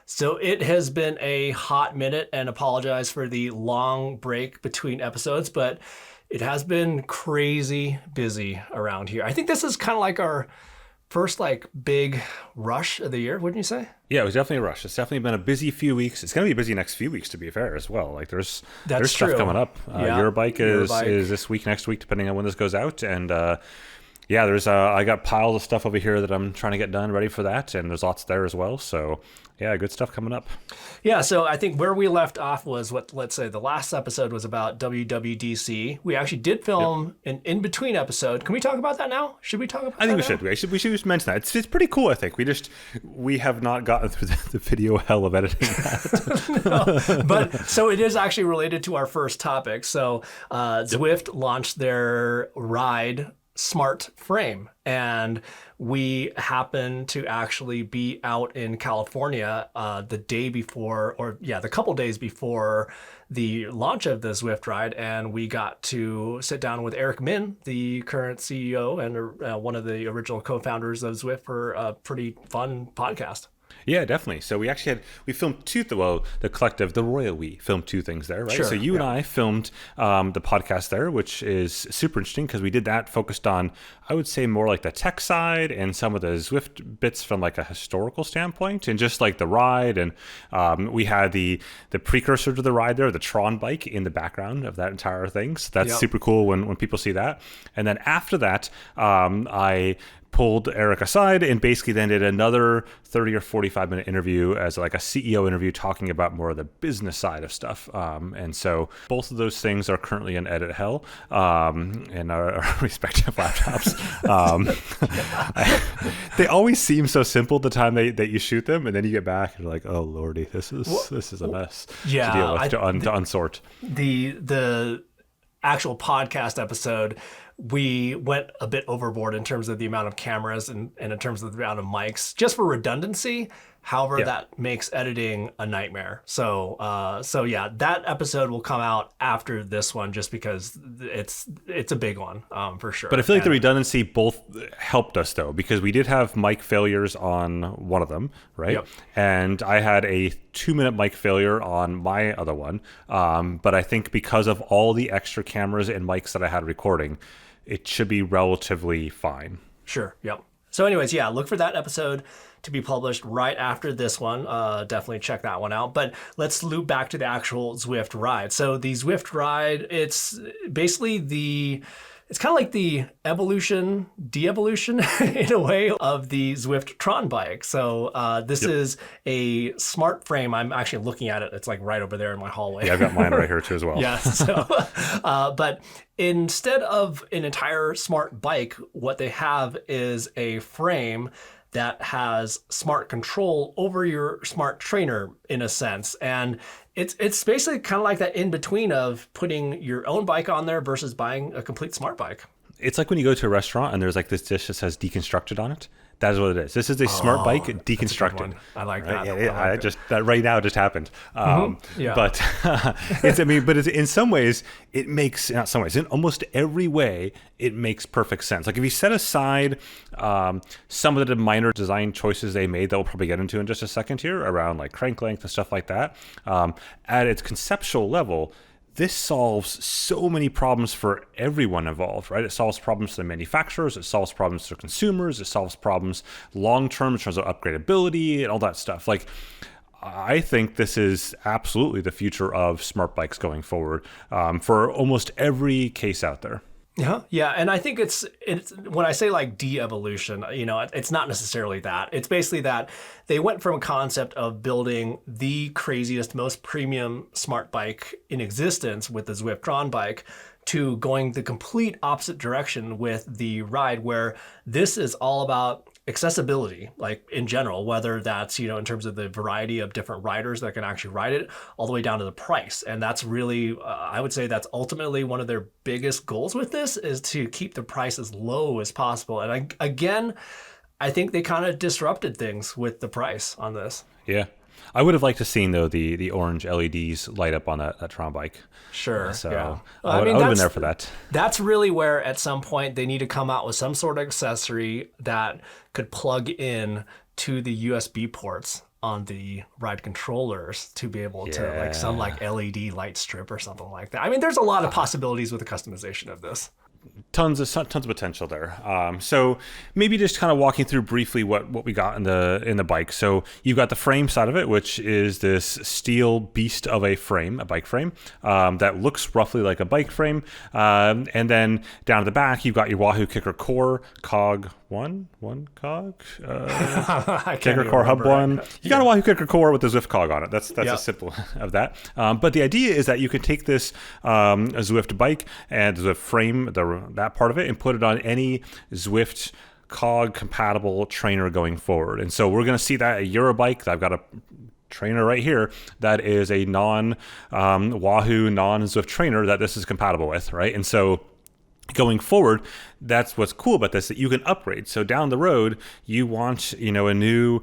So it has been a hot minute, and apologize for the long break between episodes, but it has been crazy busy around here. I think this is kind of like our first like big rush of the year, wouldn't you say? Yeah, it was definitely a rush. It's definitely been a busy few weeks. It's going to be a busy next few weeks, to be fair, as well. Like there's true. stuff coming up. Yeah. Eurobike is this week, next week, depending on when this goes out. And yeah, there's I got piles of stuff over here that I'm trying to get done, ready for that. And there's lots there as well. So yeah, good stuff coming up. Yeah, so I think where we left off was let's say the last episode was about WWDC. We actually did film an in-between episode. Can we talk about that now? Should we talk about that I think we should. We should just mention that. It's pretty cool, I think. We have not gotten through the video hell of editing that. No, but so it is actually related to our first topic. So Zwift launched their Ride smart frame, and we happened to actually be out in California the day before, the couple days before the launch of the Zwift Ride, and we got to sit down with Eric Min, the current CEO and one of the original co-founders of Zwift, for a pretty fun podcast. Yeah, definitely. So we filmed the collective, the Royal We filmed two things there, right? Sure, so you and I filmed the podcast there, which is super interesting because we did that focused on, I would say, more like the tech side and some of the Zwift bits from like a historical standpoint and just like the ride. And we had the precursor to the ride there, the Tron bike, in the background of that entire thing. So that's super cool when people see that. And then after that, I pulled Eric aside and basically then did another 30 or 45 minute interview as like a CEO interview talking about more of the business side of stuff. And so both of those things are currently in edit hell in our respective laptops. They always seem so simple the time that you shoot them, and then you get back and you're like, oh lordy, this is a mess to deal with, to unsort. The actual podcast episode, we went a bit overboard in terms of the amount of cameras and in terms of the amount of mics, just for redundancy. However, that makes editing a nightmare. So yeah, that episode will come out after this one, just because it's a big one for sure. But I feel like the redundancy both helped us though, because we did have mic failures on one of them, right? Yep. And I had a 2-minute mic failure on my other one. But I think because of all the extra cameras and mics that I had recording, it should be relatively fine. Sure. Yep. So anyways, yeah, look for that episode to be published right after this one. Definitely check that one out. But let's loop back to the actual Zwift Ride. So the Zwift Ride, it's basically it's kind of like the evolution, de-evolution in a way of the Zwift Tron bike. So this is a smart frame. I'm actually looking at it. It's like right over there in my hallway. Yeah, I've got mine right here too as well. Yeah. So, but instead of an entire smart bike, what they have is a frame that has smart control over your smart trainer, in a sense. And it's basically kind of like that in between of putting your own bike on there versus buying a complete smart bike. It's like when you go to a restaurant and there's like this dish that says deconstructed on it. That is what it is. This is a smart bike deconstructed. I like right? that. Yeah, that right now just happened. Yeah. But it's in some ways it makes, not some ways, in almost every way it makes perfect sense. Like if you set aside some of the minor design choices they made that we'll probably get into in just a second here around like crank length and stuff like that, at its conceptual level, this solves so many problems for everyone involved, right? It solves problems for the manufacturers, it solves problems for consumers, it solves problems long-term in terms of upgradability and all that stuff. Like, I think this is absolutely the future of smart bikes going forward for almost every case out there. Yeah, and I think it's when I say like de-evolution, it's not necessarily that. It's basically that they went from a concept of building the craziest, most premium smart bike in existence with the Zwift Tron bike to going the complete opposite direction with the Ride, where this is all about accessibility, like in general, whether that's, in terms of the variety of different riders that can actually ride it, all the way down to the price. And that's really, I would say that's ultimately one of their biggest goals with this, is to keep the price as low as possible. And I think they kind of disrupted things with the price on this. Yeah. I would have liked to seen though the orange LEDs light up on that Tron bike. Sure. So yeah. I would have been there for that. That's really where at some point they need to come out with some sort of accessory that could plug in to the USB ports on the ride controllers to be able to like some like LED light strip or something like that. I mean, there's a lot of possibilities with the customization of this. Tons of potential there. So maybe just kind of walking through briefly what we got in the bike. So you've got the frame side of it, which is this steel beast of a frame, a bike frame that looks roughly like a bike frame. And then down at the back, you've got your Wahoo KICKR Core cog one cog KICKR Core Hub one. You got a Wahoo KICKR Core with the Zwift cog on it. That's a simple of that. But the idea is that you can take this a Zwift bike and the frame, that part of it, and put it on any Zwift cog compatible trainer going forward. And so we're going to see that a Eurobike. I've got a trainer right here that is a non Wahoo, non Zwift trainer that this is compatible with, right? And so going forward, that's what's cool about this, that you can upgrade. So down the road, you want, a new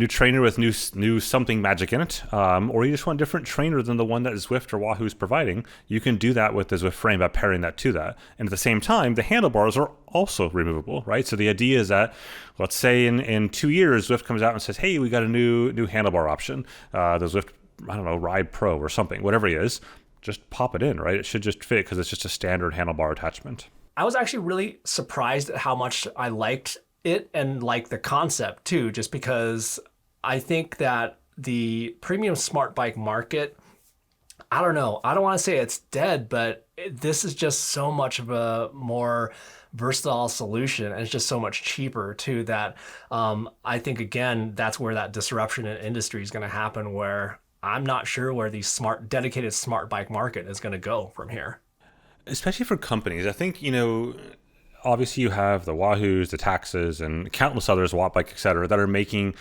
trainer with new something magic in it, or you just want a different trainer than the one that Zwift or Wahoo is providing. You can do that with the Zwift frame by pairing that to that. And at the same time, the handlebars are also removable, right? So the idea is that, let's say in 2 years, Zwift comes out and says, hey, we got a new handlebar option, the Zwift, Ride Pro or something, whatever it is. Just pop it in, right? It should just fit because it's just a standard handlebar attachment. I was actually really surprised at how much I liked it and like the concept too, just because I think that the premium smart bike market, I don't know, I don't want to say it's dead, but this is just so much of a more versatile solution, and it's just so much cheaper too, that I think, again, that's where that disruption in industry is going to happen, where I'm not sure where the dedicated smart bike market is going to go from here. Especially for companies. I think, obviously you have the Wahoos, the Taxes, and countless others, Wattbike, et cetera, that are making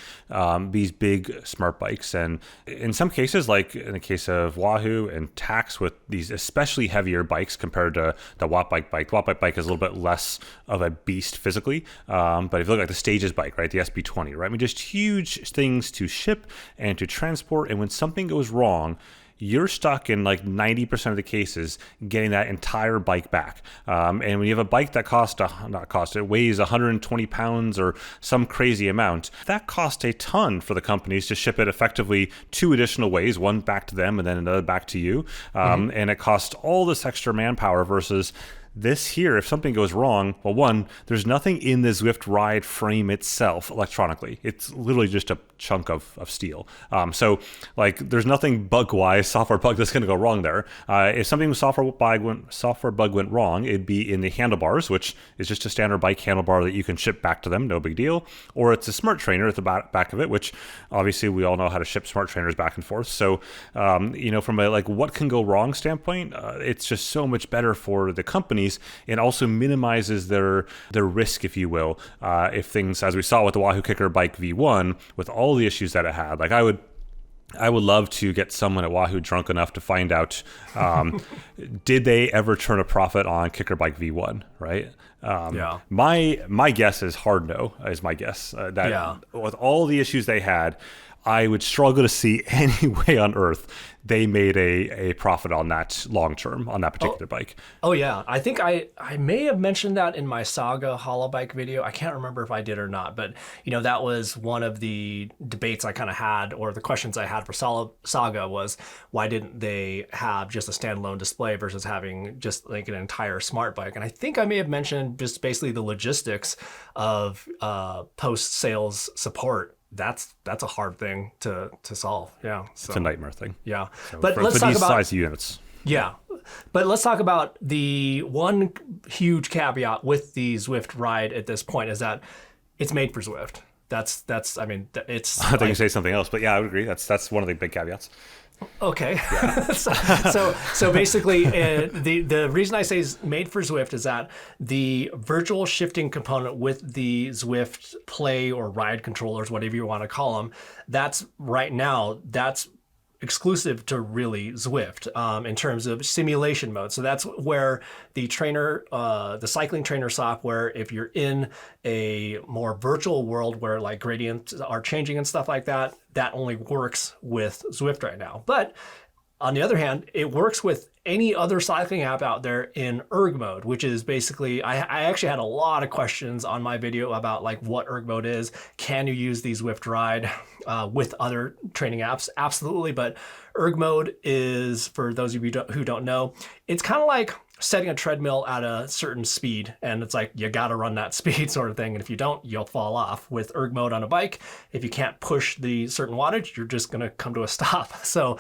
these big smart bikes. And in some cases, like in the case of Wahoo and Tax, with these especially heavier bikes compared to the Wattbike bike. The Wattbike bike is a little bit less of a beast physically. But if you look at the Stages bike, right, the SB20, right? I mean, just huge things to ship and to transport. And when something goes wrong, you're stuck in like 90% of the cases getting that entire bike back. And when you have a bike that it weighs 120 pounds or some crazy amount, that costs a ton for the companies to ship it effectively 2 additional ways, one back to them and then another back to you. And it costs all this extra manpower versus this here. If something goes wrong, well, one, there's nothing in the Zwift Ride frame itself electronically. It's literally just a chunk of steel. So like there's nothing bug-wise, software bug that's going to go wrong there. If something software bug went wrong, it'd be in the handlebars, which is just a standard bike handlebar that you can ship back to them, no big deal. Or it's a smart trainer at the back of it, which obviously we all know how to ship smart trainers back and forth. So, from a like what can go wrong standpoint, it's just so much better for the companies, and also minimizes their risk, if you will, if things, as we saw with the Wahoo KICKR Bike V1, with all the issues that it had. Like I would love to get someone at Wahoo drunk enough to find out, did they ever turn a profit on KICKR Bike V1, right? My guess is hard no, is my guess. With all the issues they had, I would struggle to see any way on earth they made a profit on that long term on that particular bike. Oh yeah, I think I may have mentioned that in my Saga hollow bike video. I can't remember if I did or not, but that was one of the debates I kind of had, or the questions I had for Saga was, why didn't they have just a standalone display versus having just like an entire smart bike? And I think I may have mentioned just basically the logistics of post-sales support. That's a hard thing to solve. Yeah, so it's a nightmare thing. Yeah, so but let's talk about size units. Yeah, but let's talk about the one huge caveat with the Zwift Ride at this point is that it's made for Zwift. That's. I mean, it's. I thought you say something else, but yeah, I would agree. That's one of the big caveats. Okay. Yeah. so basically, the reason I say is made for Zwift is that the virtual shifting component with the Zwift Play or Ride controllers, whatever you want to call them, that's exclusive to really Zwift in terms of simulation mode. So that's where the cycling trainer software, if you're in a more virtual world where like gradients are changing and stuff like that, that only works with Zwift right now. But On the other hand, it works with any other cycling app out there in erg mode, which is basically, I actually had a lot of questions on my video about like what erg mode is. Can you use the Zwift Ride with other training apps? Absolutely. But erg mode is, for those of you who don't know, it's kind of like setting a treadmill at a certain speed, and it's like you got to run that speed sort of thing, and if you don't, you'll fall off. With erg mode on a bike, if you can't push the certain wattage, you're just going to come to a stop. So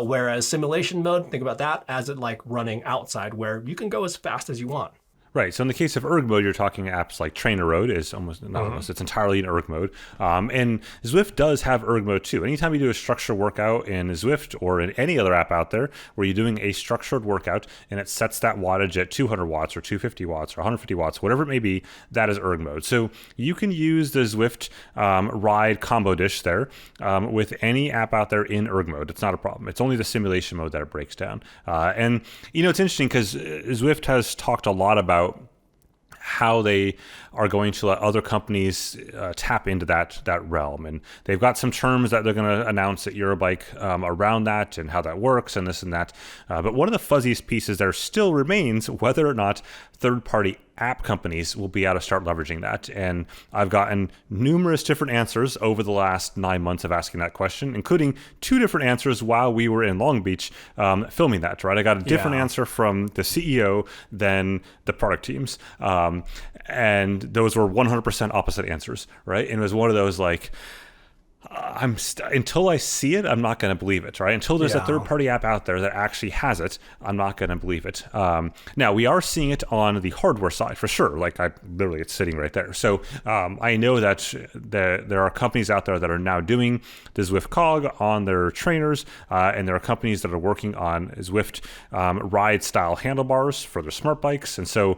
whereas simulation mode, think about that as it like running outside, where you can go as fast as you want. Right. So in the case of erg mode, you're talking apps like Trainer Road is almost, not almost, it's entirely in erg mode. And Zwift does have erg mode too. Anytime you do a structured workout in Zwift or in any other app out there where you're doing a structured workout and it sets that wattage at 200 watts or 250 watts or 150 watts, whatever it may be, that is erg mode. So you can use the Zwift Ride combo dish there with any app out there in erg mode. It's not a problem. It's only the simulation mode that it breaks down. And, you know, it's interesting because Zwift has talked a lot about how they are going to let other companies tap into that realm. And they've got some terms that they're going to announce at Eurobike around that and how that works and this and that. But one of the fuzziest pieces there still remains whether or not third-party app companies will be able to start leveraging that. And I've gotten numerous different answers over the last 9 months of asking that question, including 2 different answers while we were in Long Beach filming that, right? I got a different answer from the CEO than the product teams. And those were 100% opposite answers, right? And it was one of those like, until I see it, I'm not going to believe it, right? Until there's a third-party app out there that actually has it, I'm not going to believe it. Now, we are seeing it on the hardware side for sure. Like, literally, it's sitting right there. So I know that there are companies out there that are now doing the Zwift Cog on their trainers, and there are companies that are working on Zwift Ride-style handlebars for their smart bikes. And so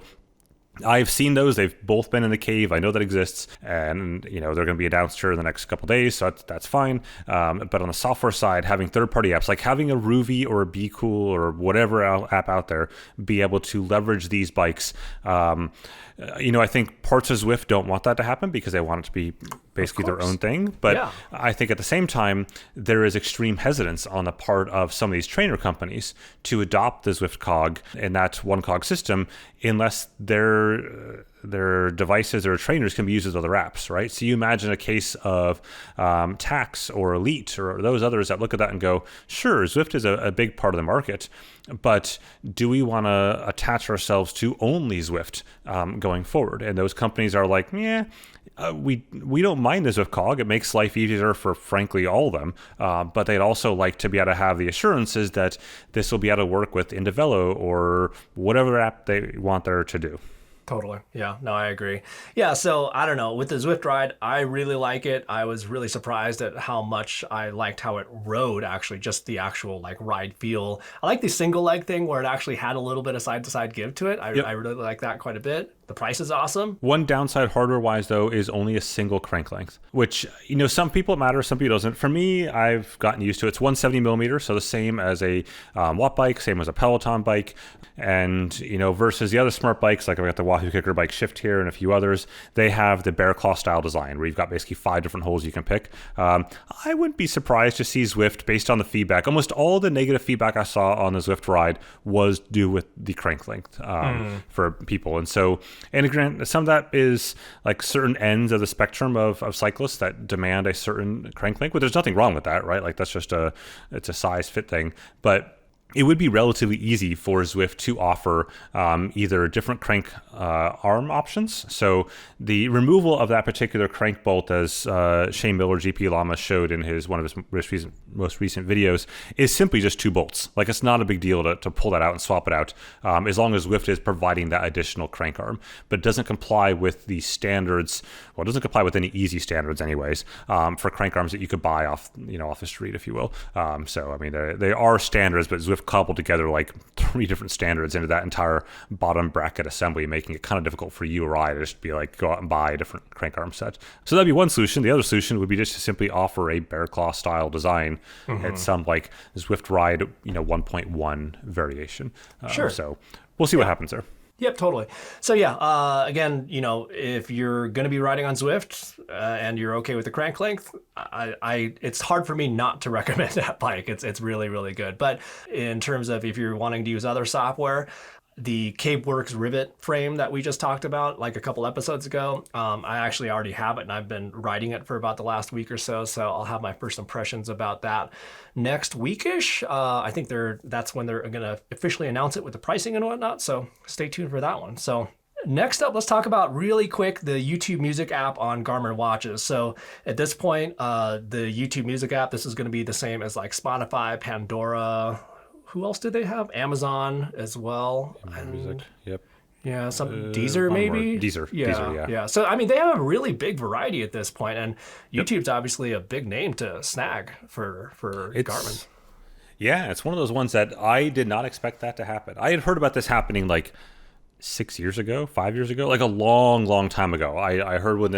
I've seen those. They've both been in the cave. I know that exists, and you know they're going to be announced here in the next couple of days, so that's fine. But on the software side, having third-party apps like having a Ruvi or a Be Cool or whatever app out there be able to leverage these bikes, you know, I think parts of Zwift don't want that to happen because they want it to be basically their own thing. But I think at the same time, there is extreme hesitance on the part of some of these trainer companies to adopt the Zwift Cog and that one cog system unless their devices or trainers can be used as other apps, right? So you imagine a case of Tax or Elite or those others that look at that and go, sure, Zwift is a big part of the market, but do we want to attach ourselves to only Zwift going forward? And those companies are like, we don't mind the Zwift Cog. It makes life easier for, frankly, all of them. But they'd also like to be able to have the assurances that this will be able to work with Indevelo or whatever app they want there to do. Totally. Yeah, no, I agree. Yeah, so I don't know. With the Zwift Ride, I really like it. I was really surprised at how much I liked how it rode, actually, just the actual like ride feel. I like the single leg thing where it actually had a little bit of side-to-side give to it. I really like that quite a bit. The price is awesome. One downside hardware-wise, though, is only a single crank length, which, you know, some people it matters, some people it doesn't. For me, I've gotten used to it. It's 170 millimeters, so the same as a watt bike, same as a Peloton bike. And, you know, versus the other smart bikes, like I've got the Wahoo TRACKR bike Shift here and a few others, they have the bear claw style design where you've got basically 5 different holes you can pick. I wouldn't be surprised to see Zwift, based on the feedback, almost all the negative feedback I saw on the Zwift Ride was due with the crank length for people. And so, and again, some of that is like certain ends of the spectrum of cyclists that demand a certain crank length, but there's nothing wrong with that, right? Like that's just it's a size fit thing. But it would be relatively easy for Zwift to offer either different crank arm options. So the removal of that particular crank bolt, as Shane Miller, GP Llama, showed in one of his most recent videos, is simply just 2 bolts. Like it's not a big deal to pull that out and swap it out, as long as Zwift is providing that additional crank arm. But it doesn't comply with the standards. Well, it doesn't comply with any easy standards, anyways, for crank arms that you could buy off the street, if you will. So I mean, they are standards, but Zwift cobbled together like 3 different standards into that entire bottom bracket assembly, making it kind of difficult for you or I to just be like, go out and buy a different crank arm set. So that'd be one solution. The other solution would be just to simply offer a bear claw style design at some like Zwift Ride, 1.1 variation. Sure. So we'll see what happens there. Yep, totally. So yeah, again, if you're going to be riding on Zwift and you're okay with the crank length, it's hard for me not to recommend that bike. It's really, really good. But in terms of if you're wanting to use other software, the CapeWorks rivet frame that we just talked about like a couple episodes ago, I actually already have it and I've been riding it for about the last week or so. So I'll have my first impressions about that next weekish. I think that's when they're going to officially announce it with the pricing and whatnot. So stay tuned for that one. So next up, let's talk about really quick the YouTube Music app on Garmin watches. So at this point, the YouTube Music app, this is going to be the same as like Spotify, Pandora. Who else did they have? Amazon as well. Music. Yep. Yeah, some Deezer maybe. Deezer. Yeah, Deezer, yeah. So I mean, they have a really big variety at this point, and YouTube's obviously a big name to snag for Garmin. Yeah, it's one of those ones that I did not expect that to happen. I had heard about this happening like 6 years ago, 5 years ago, like a long, long time ago. I heard when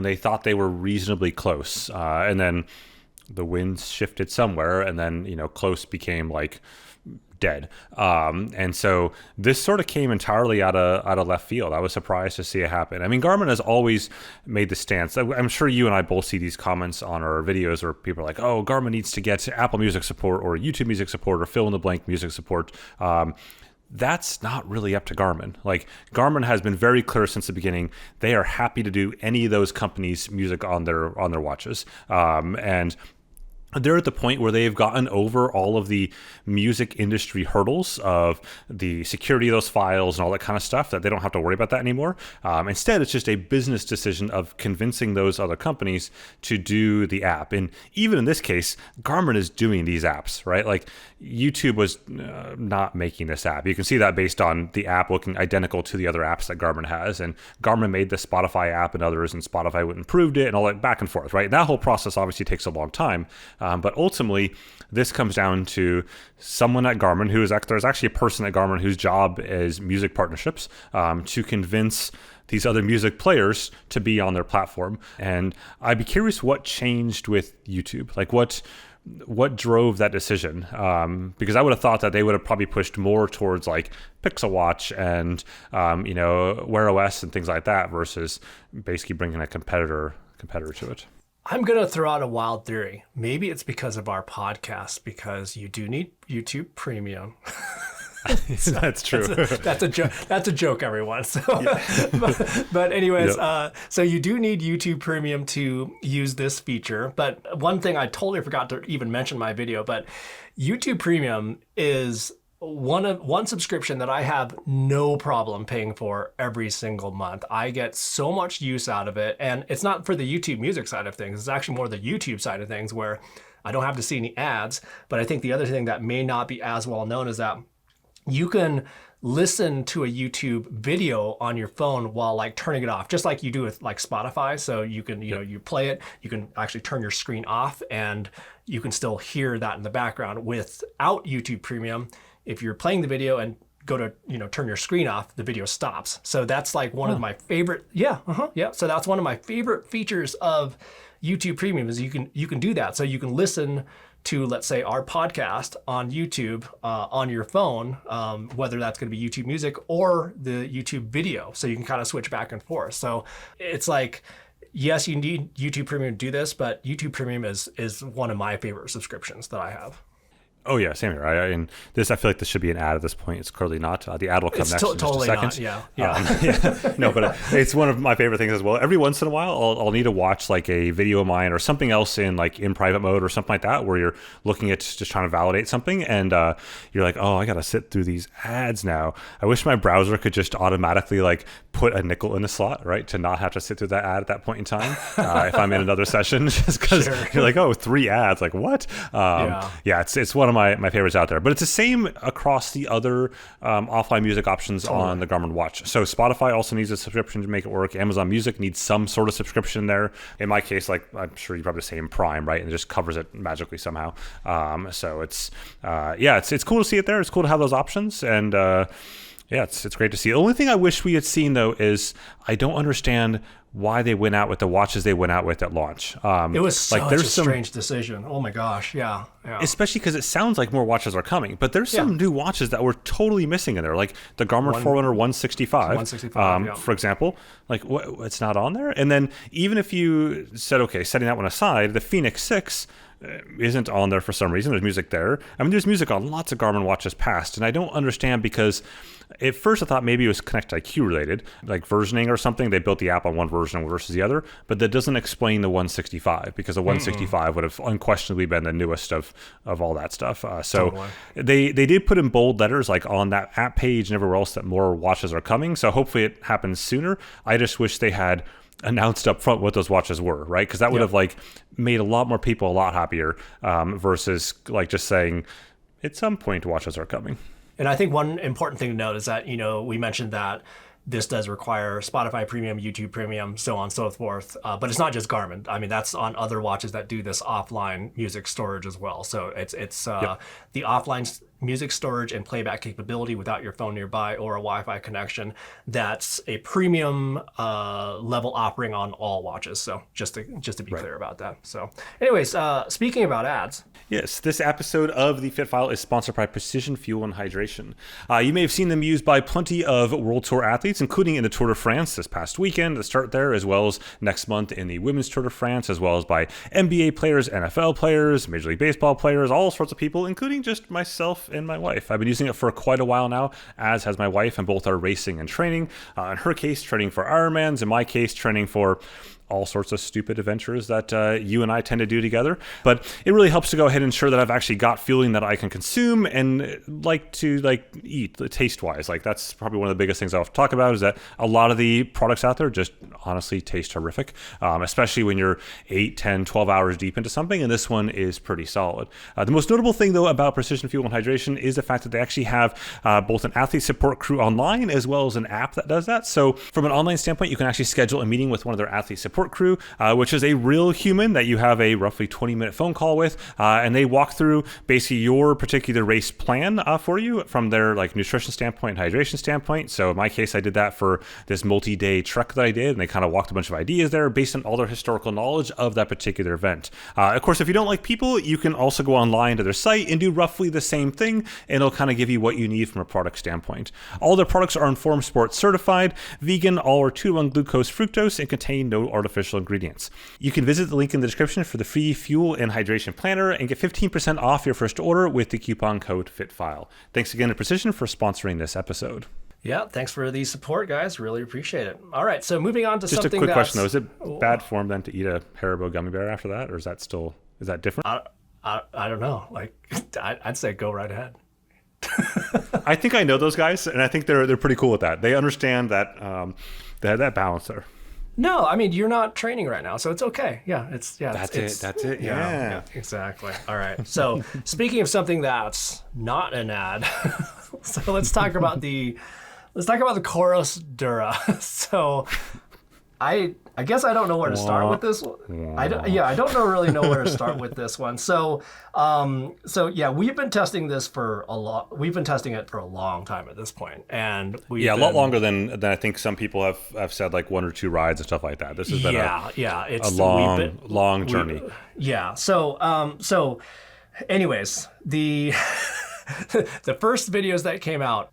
they thought they were reasonably close, and then the winds shifted somewhere, and then close became like dead. And so this sort of came entirely out of left field. I was surprised to see it happen. I mean, Garmin has always made the stance. I'm sure you and I both see these comments on our videos where people are like, "Oh, Garmin needs to get Apple Music support or YouTube Music support or fill in the blank music support." That's not really up to Garmin. Like, Garmin has been very clear since the beginning. They are happy to do any of those companies' music on their watches. And they're at the point where they've gotten over all of the music industry hurdles of the security of those files and all that kind of stuff, that they don't have to worry about that anymore. Instead, it's just a business decision of convincing those other companies to do the app. And even in this case, Garmin is doing these apps, right? Like, YouTube was not making this app. You can see that based on the app looking identical to the other apps that Garmin has. And Garmin made the Spotify app and others, and Spotify went and improved it and all that back and forth, right? That whole process obviously takes a long time. But ultimately, this comes down to someone at Garmin there's actually a person at Garmin whose job is music partnerships, to convince these other music players to be on their platform. And I'd be curious what changed with YouTube. Like, what drove that decision? Because I would have thought that they would have probably pushed more towards like Pixel Watch and Wear OS and things like that, versus basically bringing a competitor to it. I'm going to throw out a wild theory. Maybe it's because of our podcast, because you do need YouTube Premium. That's true. That's a joke, everyone. So, but anyways, so you do need YouTube Premium to use this feature. But one thing I totally forgot to even mention in my video, but YouTube Premium is one subscription that I have no problem paying for every single month. I get so much use out of it, and it's not for the YouTube music side of things. It's actually more the YouTube side of things, where I don't have to see any ads. But I think the other thing that may not be as well known is that you can listen to a YouTube video on your phone while like turning it off, just like you do with like Spotify. So you can, you play it, you can actually turn your screen off, and you can still hear that in the background. Without YouTube Premium, if you're playing the video and go to, turn your screen off, the video stops. So that's like one of my favorite, So that's one of my favorite features of YouTube Premium, is you can do that. So you can listen to, let's say, our podcast on YouTube on your phone, whether that's going to be YouTube Music or the YouTube video. So you can kind of switch back and forth. So it's like, yes, you need YouTube Premium to do this, but YouTube Premium is one of my favorite subscriptions that I have. Oh yeah, same here. I feel like this should be an ad at this point. It's clearly not. The ad will come next in just a second. Not, yeah. Yeah. No, but it's one of my favorite things as well. Every once in a while, I'll need to watch like a video of mine or something else in private mode or something like that, where you're looking at just trying to validate something, and you're like, oh, I got to sit through these ads now. I wish my browser could just automatically like put a nickel in the slot, right, to not have to sit through that ad at that point in time if I'm in another session, just because you're like, oh, 3 ads, like what? It's one of my favorites out there. But it's the same across the other offline music options on the Garmin watch. So Spotify also needs a subscription to make it work. Amazon Music needs some sort of subscription there. In my case, like, I'm sure you probably say in Prime, right? And it just covers it magically somehow. So it's cool to see it there. It's cool to have those options. And Yeah, it's great to see. The only thing I wish we had seen, though, is I don't understand why they went out with the watches they went out with at launch. It was such a strange decision. Oh my gosh, yeah. Especially because it sounds like more watches are coming, but there's some new watches that were totally missing in there, like the Garmin Forerunner 165, for example. Like, it's not on there? And then even if you said, okay, setting that one aside, the Phoenix 6 isn't on there for some reason. There's music there. I mean, there's music on lots of Garmin watches past, and I don't understand because at first I thought maybe it was Connect IQ related, like versioning or something. They built the app on one version versus the other, but that doesn't explain the 165 because the 165 would have unquestionably been the newest of all that stuff. So they did put in bold letters like on that app page and everywhere else that more watches are coming. So hopefully it happens sooner. I just wish they had announced up front what those watches were, right? Because that would have like made a lot more people a lot happier versus like just saying at some point watches are coming. And I think one important thing to note is that, we mentioned that this does require Spotify Premium, YouTube Premium, so on and so forth. But it's not just Garmin. I mean, that's on other watches that do this offline music storage as well. So it's the offline music storage and playback capability without your phone nearby or a Wi-Fi connection. That's a premium level offering on all watches. So just to be clear about that. So anyways, speaking about ads. Yes, this episode of the Fit File is sponsored by Precision Fuel and Hydration. You may have seen them used by plenty of World Tour athletes, including in the Tour de France this past weekend to start there, as well as next month in the Women's Tour de France, as well as by NBA players, NFL players, Major League Baseball players, all sorts of people, including just myself and my wife. I've been using it for quite a while now, as has my wife, and both are racing and training. In her case, training for Ironmans. In my case, training for all sorts of stupid adventures that you and I tend to do together. But it really helps to go ahead and ensure that I've actually got fueling that I can consume and like to eat taste-wise. Like that's probably one of the biggest things I'll talk about is that a lot of the products out there just honestly taste horrific, especially when you're 8, 10, 12 hours deep into something. And this one is pretty solid. The most notable thing though about Precision Fuel and Hydration is the fact that they actually have both an athlete support crew online as well as an app that does that. So from an online standpoint, you can actually schedule a meeting with one of their athlete support crew, which is a real human that you have a roughly 20-minute phone call with, and they walk through basically your particular race plan for you from their nutrition standpoint and hydration standpoint. So in my case, I did that for this multi-day trek that I did, and they kind of walked a bunch of ideas there based on all their historical knowledge of that particular event. Of course, if you don't like people, you can also go online to their site and do roughly the same thing, and it'll kind of give you what you need from a product standpoint. All their products are Informed Sports certified, vegan, all are 2-to-1 glucose fructose, and contain no artificial ingredients. You can visit the link in the description for the free fuel and hydration planner and get 15% off your first order with the coupon code FITFILE. Thanks again to Precision for sponsoring this episode. Yeah, thanks for the support, guys. Really appreciate it. All right, so moving on to just something a quick question, though. Is it bad form then to eat a Haribo gummy bear after that, or is that different? I don't know. I'd say go right ahead. I think I know those guys, and I think they're pretty cool with that. They understand that that balance there. No, I mean, you're not training right now, so it's okay. Yeah, That's it. Yeah, exactly. All right. So speaking of something that's not an ad, so let's talk about the COROS Dura. So I guess I don't know where to start with this one. I don't really know where to start with this one. So we've been testing this for a lot. We've been testing it for a long time at this point, and a lot longer than I think some people have said, like 1 or 2 rides and stuff like that. This has been it's a long journey. So anyways, the the first videos that came out.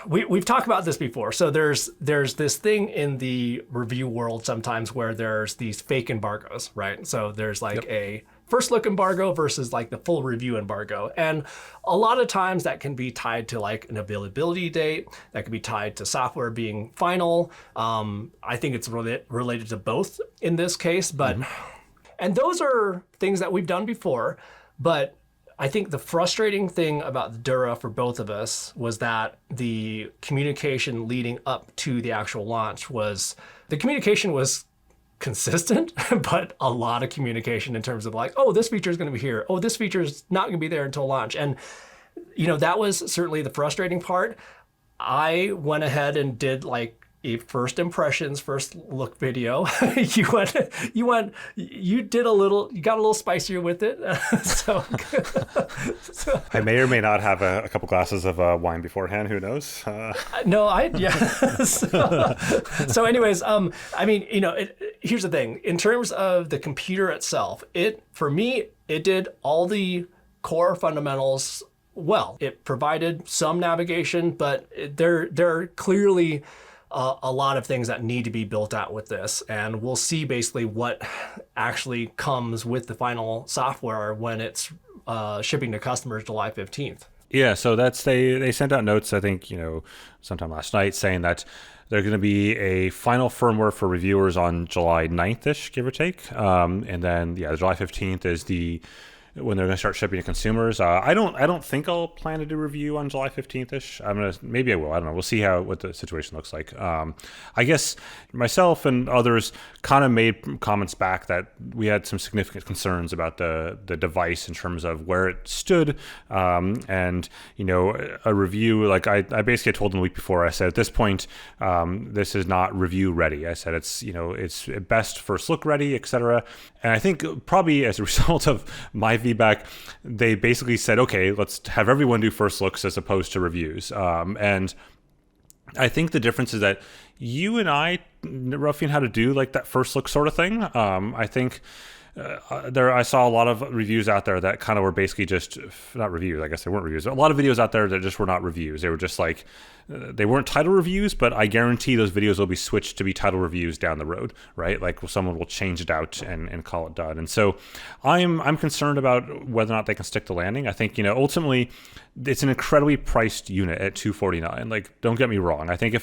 We've talked about this before. So there's this thing in the review world sometimes where there's these fake embargoes, right? So there's a first look embargo versus the full review embargo. And a lot of times that can be tied to an availability date, that can be tied to software being final. I think it's related to both in this case, but and those are things that we've done before, but I think the frustrating thing about the Dura for both of us was that the communication leading up to the actual launch was consistent, but a lot of communication in terms of this feature is going to be here. Oh, this feature is not going to be there until launch. And, that was certainly the frustrating part. I went ahead and did a first impressions, first look video. You got a little spicier with it. So I may or may not have a couple glasses of wine beforehand. Who knows? No, So anyways, I mean, here's the thing. In terms of the computer itself, for me, it did all the core fundamentals well. It provided some navigation, but there are clearly a lot of things that need to be built out with this, and we'll see basically what actually comes with the final software when it's shipping to customers July 15th. Yeah, so they sent out notes, I think, sometime last night, saying that there's going to be a final firmware for reviewers on July 9th-ish, give or take. And then, July 15th is when they're going to start shipping to consumers. I don't think I'll plan to do a review on July 15th-ish. Maybe I will. I don't know. We'll see what the situation looks like. I guess myself and others kind of made comments back that we had some significant concerns about the device in terms of where it stood. And, a review, like I basically told them the week before, I said, at this point, this is not review ready. I said, it's best first look ready, etc. And I think probably as a result of my feedback, they basically said, okay, let's have everyone do first looks as opposed to reviews. And I think the difference is that you and I roughly know how to do like that first look sort of thing. I think I saw a lot of reviews out there that kind of were basically just not reviews. I guess they weren't reviews. A lot of videos out there that just were not reviews. They were just like, they weren't title reviews, but I guarantee those videos will be switched to be title reviews down the road, right? Like someone will change it out and call it done. And so I'm concerned about whether or not they can stick the landing. I think, ultimately it's an incredibly priced unit at $249. Like, don't get me wrong. I think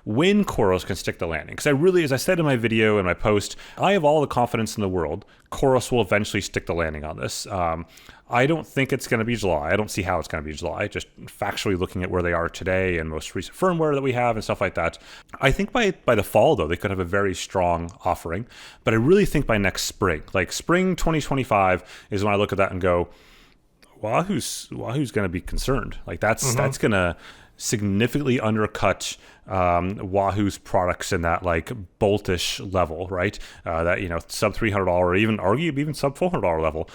when COROS can stick the landing. Because as I said in my video and my post, I have all the confidence in the world COROS will eventually stick the landing on this. I don't think it's going to be July. I don't see how it's going to be July, just factually looking at where they are today and most recent firmware that we have and stuff like that. I think by the fall, though, they could have a very strong offering. But I really think by next spring, like spring 2025 is when I look at that and go, Wahoo's going to be concerned. Like that's going to significantly undercut Wahoo's products in that like boltish level, right? That sub $300 or even arguably even sub $400 level.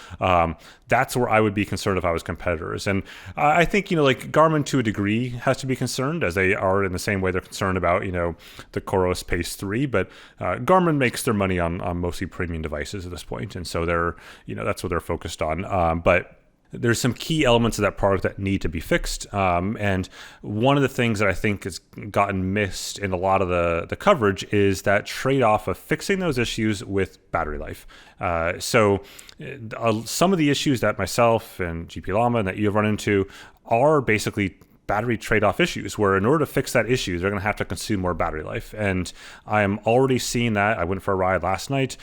That's where I would be concerned if I was competitors. And I think like Garmin to a degree has to be concerned, as they are in the same way they're concerned about the COROS Pace 3. But Garmin makes their money on mostly premium devices at this point, and so they're that's what they're focused on. But there's some key elements of that product that need to be fixed. And one of the things that I think has gotten missed in a lot of the coverage is that trade-off of fixing those issues with battery life. So some of the issues that myself and GP Llama and that you have run into are basically battery trade-off issues, where in order to fix that issue, they're going to have to consume more battery life. And I am already seeing that. I went for a ride last night,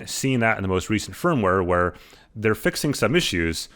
seeing that in the most recent firmware where they're fixing some issues,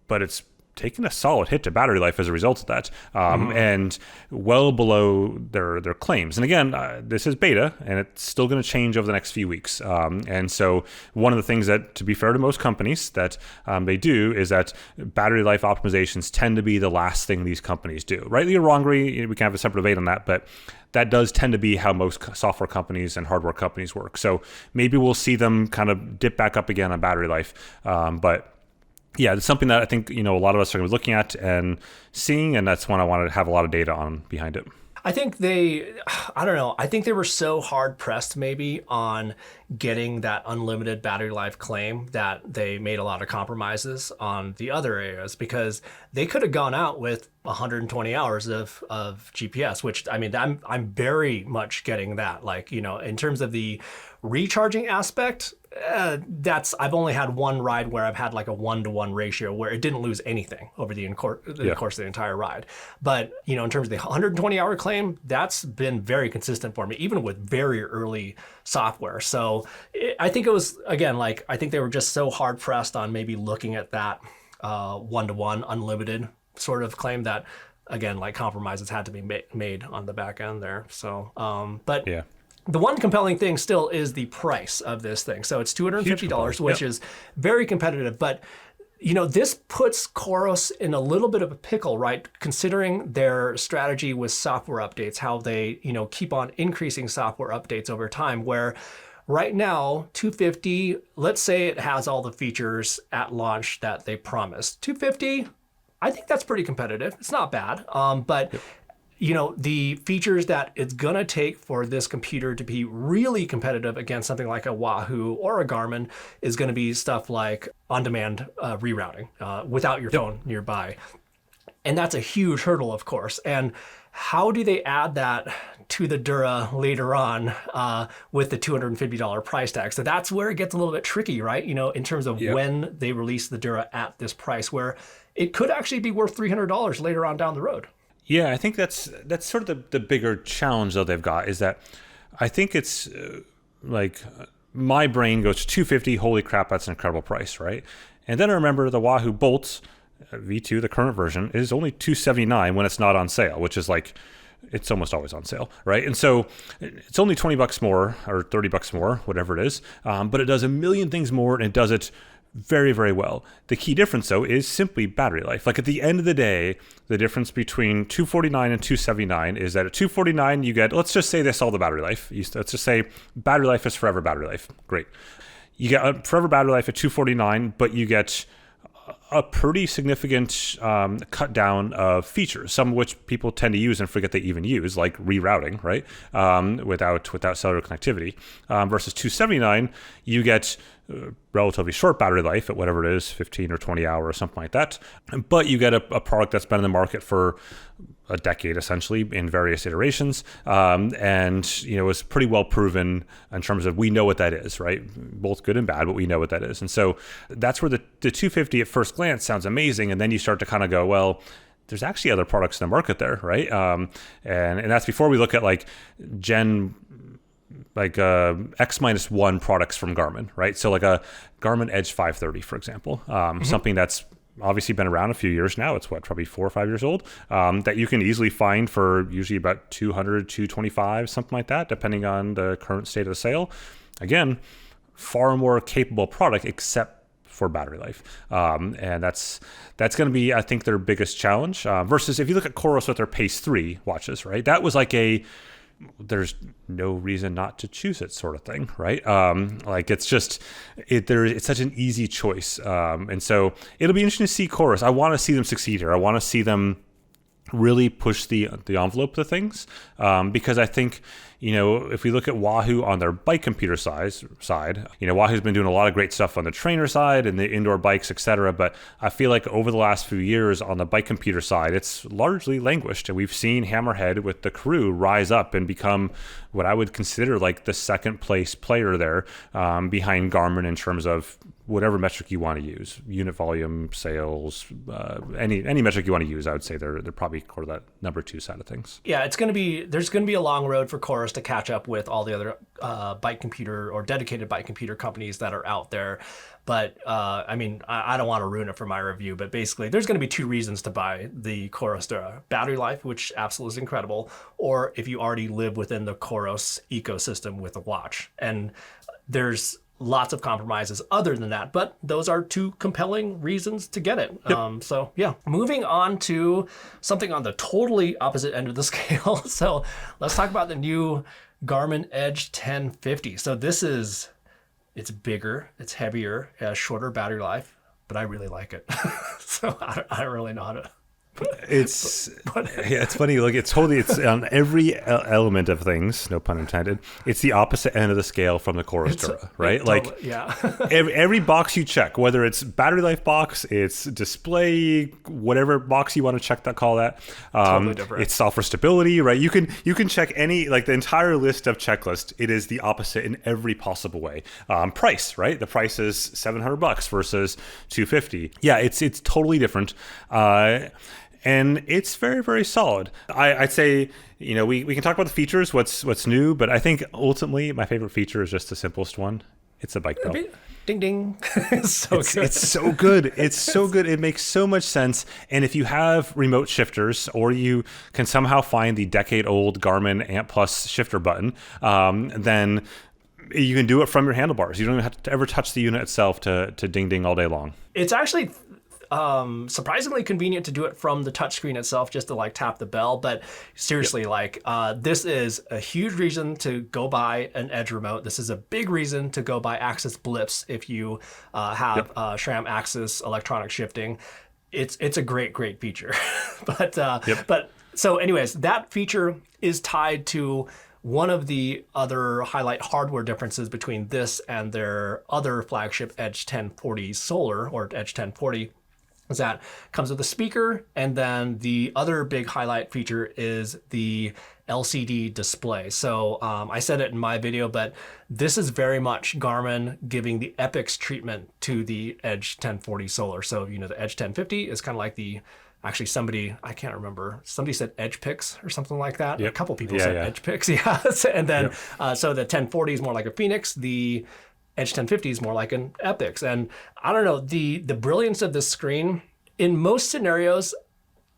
but it's taking a solid hit to battery life as a result of that, and well below their claims. And again, this is beta, and it's still going to change over the next few weeks. And so one of the things that, to be fair to most companies, that they do is that battery life optimizations tend to be the last thing these companies do. Rightly or wrongly, we can have a separate debate on that, but that does tend to be how most software companies and hardware companies work. So maybe we'll see them kind of dip back up again on battery life, but yeah, it's something that I think, a lot of us are going to be looking at and seeing, and that's one I wanted to have a lot of data on behind it. I think I think they were so hard pressed maybe on getting that unlimited battery life claim that they made a lot of compromises on the other areas, because they could have gone out with 120 hours of GPS, which I'm very much getting that. Like, in terms of the recharging aspect, I've only had one ride where I've had like a 1-to-1 ratio where it didn't lose anything over the course of the entire ride. But in terms of the 120-hour claim, that's been very consistent for me, even with very early software. So I think it was, again, like, I think they were just so hard pressed on maybe looking at that 1-to-1 unlimited sort of claim that, again, like, compromises had to be made on the back end there. So, but yeah. The one compelling thing still is the price of this thing. So it's $250, which is very competitive. But This puts COROS in a little bit of a pickle, right? Considering their strategy with software updates, how they, keep on increasing software updates over time, where right now, 250, let's say it has all the features at launch that they promised. 250, I think that's pretty competitive. It's not bad. But the features that it's going to take for this computer to be really competitive against something like a Wahoo or a Garmin is going to be stuff like on-demand rerouting without your phone nearby. And that's a huge hurdle, of course. And how do they add that to the Dura later on with the $250 price tag? So that's where it gets a little bit tricky, right? In terms of when they release the Dura at this price, where it could actually be worth $300 later on down the road. Yeah, I think that's sort of the bigger challenge though they've got, is that I think it's my brain goes to 250. Holy crap, that's an incredible price, right? And then I remember the Wahoo Bolt V2, the current version, is only $279 when it's not on sale, which is it's almost always on sale, right? And so it's only $20 more or $30 more, whatever it is, but it does a million things more, and it does it very, very well. The key difference, though, is simply battery life. At the end of the day, the difference between $249 and $279 is that at $249 you get, let's just say this, all the battery life. Let's just say battery life is forever battery life. Great. You get forever battery life at $249, but you get a pretty significant cut down of features, some of which people tend to use and forget they even use, like rerouting, right? Without cellular connectivity. Versus $279, you get relatively short battery life at whatever it is, 15 or 20 hours or something like that. But you get a product that's been in the market for a decade, essentially, in various iterations. And it's pretty well proven in terms of we know what that is, right? Both good and bad, but we know what that is. And so that's where the 250 at first glance sounds amazing. And then you start to kind of go, well, there's actually other products in the market there, right? And that's before we look at X-1 products from Garmin, right? So a Garmin Edge 530, for example, something that's obviously been around a few years now. It's probably 4 or 5 years old, that you can easily find for usually about $200, $225, something like that, depending on the current state of the sale. Again, far more capable product, except for battery life. And that's going to be, I think, their biggest challenge. Versus if you look at COROS with their Pace 3 watches, right? That was there's no reason not to choose it sort of thing, right? It's such an easy choice. And so it'll be interesting to see COROS. I want to see them succeed here. I want to see them really push the envelope of things, because I think, if we look at Wahoo on their bike computer side, Wahoo's been doing a lot of great stuff on the trainer side and the indoor bikes, etc. But I feel like over the last few years on the bike computer side, it's largely languished. And we've seen Hammerhead with the Crew rise up and become what I would consider the second place player there, behind Garmin in terms of whatever metric you want to use, unit volume, sales, any metric you want to use. I would say they're probably core that number 2 side of things. Yeah, there's going to be a long road for COROS to catch up with all the other bike computer or dedicated bike computer companies that are out there. But I don't want to ruin it for my review, but basically there's going to be 2 reasons to buy the COROS Dura. Battery life, which absolutely is incredible, or if you already live within the COROS ecosystem with a watch. And there's lots of compromises other than that, but those are 2 compelling reasons to get it. Yep. Moving on to something on the totally opposite end of the scale. So let's talk about the new Garmin Edge 1050. So it's bigger, it's heavier, it has shorter battery life, but I really like it. So I don't really know how to. It's funny. It's on every element of things, no pun intended. It's the opposite end of the scale from the COROS Dura, right? Every box you check, whether it's battery life box, it's display, whatever box you want to check call that. Totally different. It's software stability, right? You can check any, the entire list of checklist. It is the opposite in every possible way. Price, right? The price is $700 versus $250. Yeah, it's totally different. And it's very, very solid. I'd say, we can talk about the features, what's new, but I think ultimately my favorite feature is just the simplest one. It's a bike belt. Ding, ding. Good. It's so good. It's so good. It makes so much sense. And if you have remote shifters, or you can somehow find the decade-old Garmin Amp Plus shifter button, then you can do it from your handlebars. You don't even have to ever touch the unit itself to ding ding all day long. It's actually surprisingly convenient to do it from the touchscreen itself, just to like tap the bell. But seriously, this is a huge reason to go buy an Edge remote. This is a big reason to go buy Axis blips if you have SRAM Axis electronic shifting. It's a great feature. But so anyways, that feature is tied to one of the other highlight hardware differences between this and their other flagship Edge 1040 Solar, or Edge 1040, is that comes with a speaker, and then the other big highlight feature is the LCD display. So I said it in my video, but this is very much Garmin giving the Epix treatment to the Edge 1040 Solar. So, the Edge 1050 is kind of like actually somebody, I can't remember, somebody said Edge Pix or something like that. Yep. A couple people said Edge Pix, And then, so the 1040 is more like a Phoenix, the Edge 1050 is more like an Epix. And I don't know, the brilliance of this screen, in most scenarios,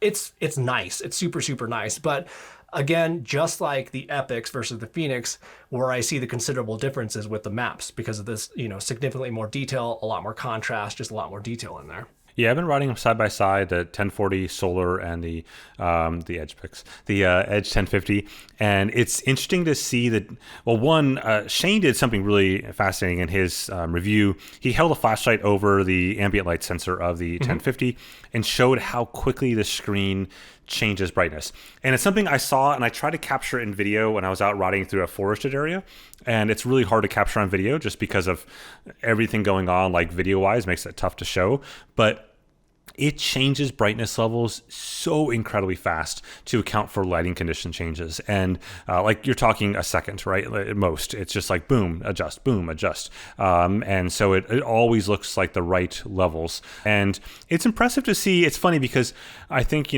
it's nice. It's super nice. But again, just like the Epix versus the Phoenix, where I see the considerable differences with the maps because of this, significantly more detail, a lot more contrast, just a lot more detail in there. Yeah, I've been riding them side by side, the 1040 Solar and the Edge Pix, the Edge 1050, and it's interesting to see that. Well, one, Shane did something really fascinating in his review. He held a flashlight over the ambient light sensor of the 1050 and showed how quickly the screen changes brightness. And it's something I saw and I tried to capture in video when I was out riding through a forested area. And it's really hard to capture on video just because of everything going on, like video wise, makes it tough to show. But it changes brightness levels so incredibly fast to account for lighting condition changes. And like you're talking a second, right? At most, it's just like boom, adjust. And so it always looks like the right levels. And it's impressive to see. It's funny because I think,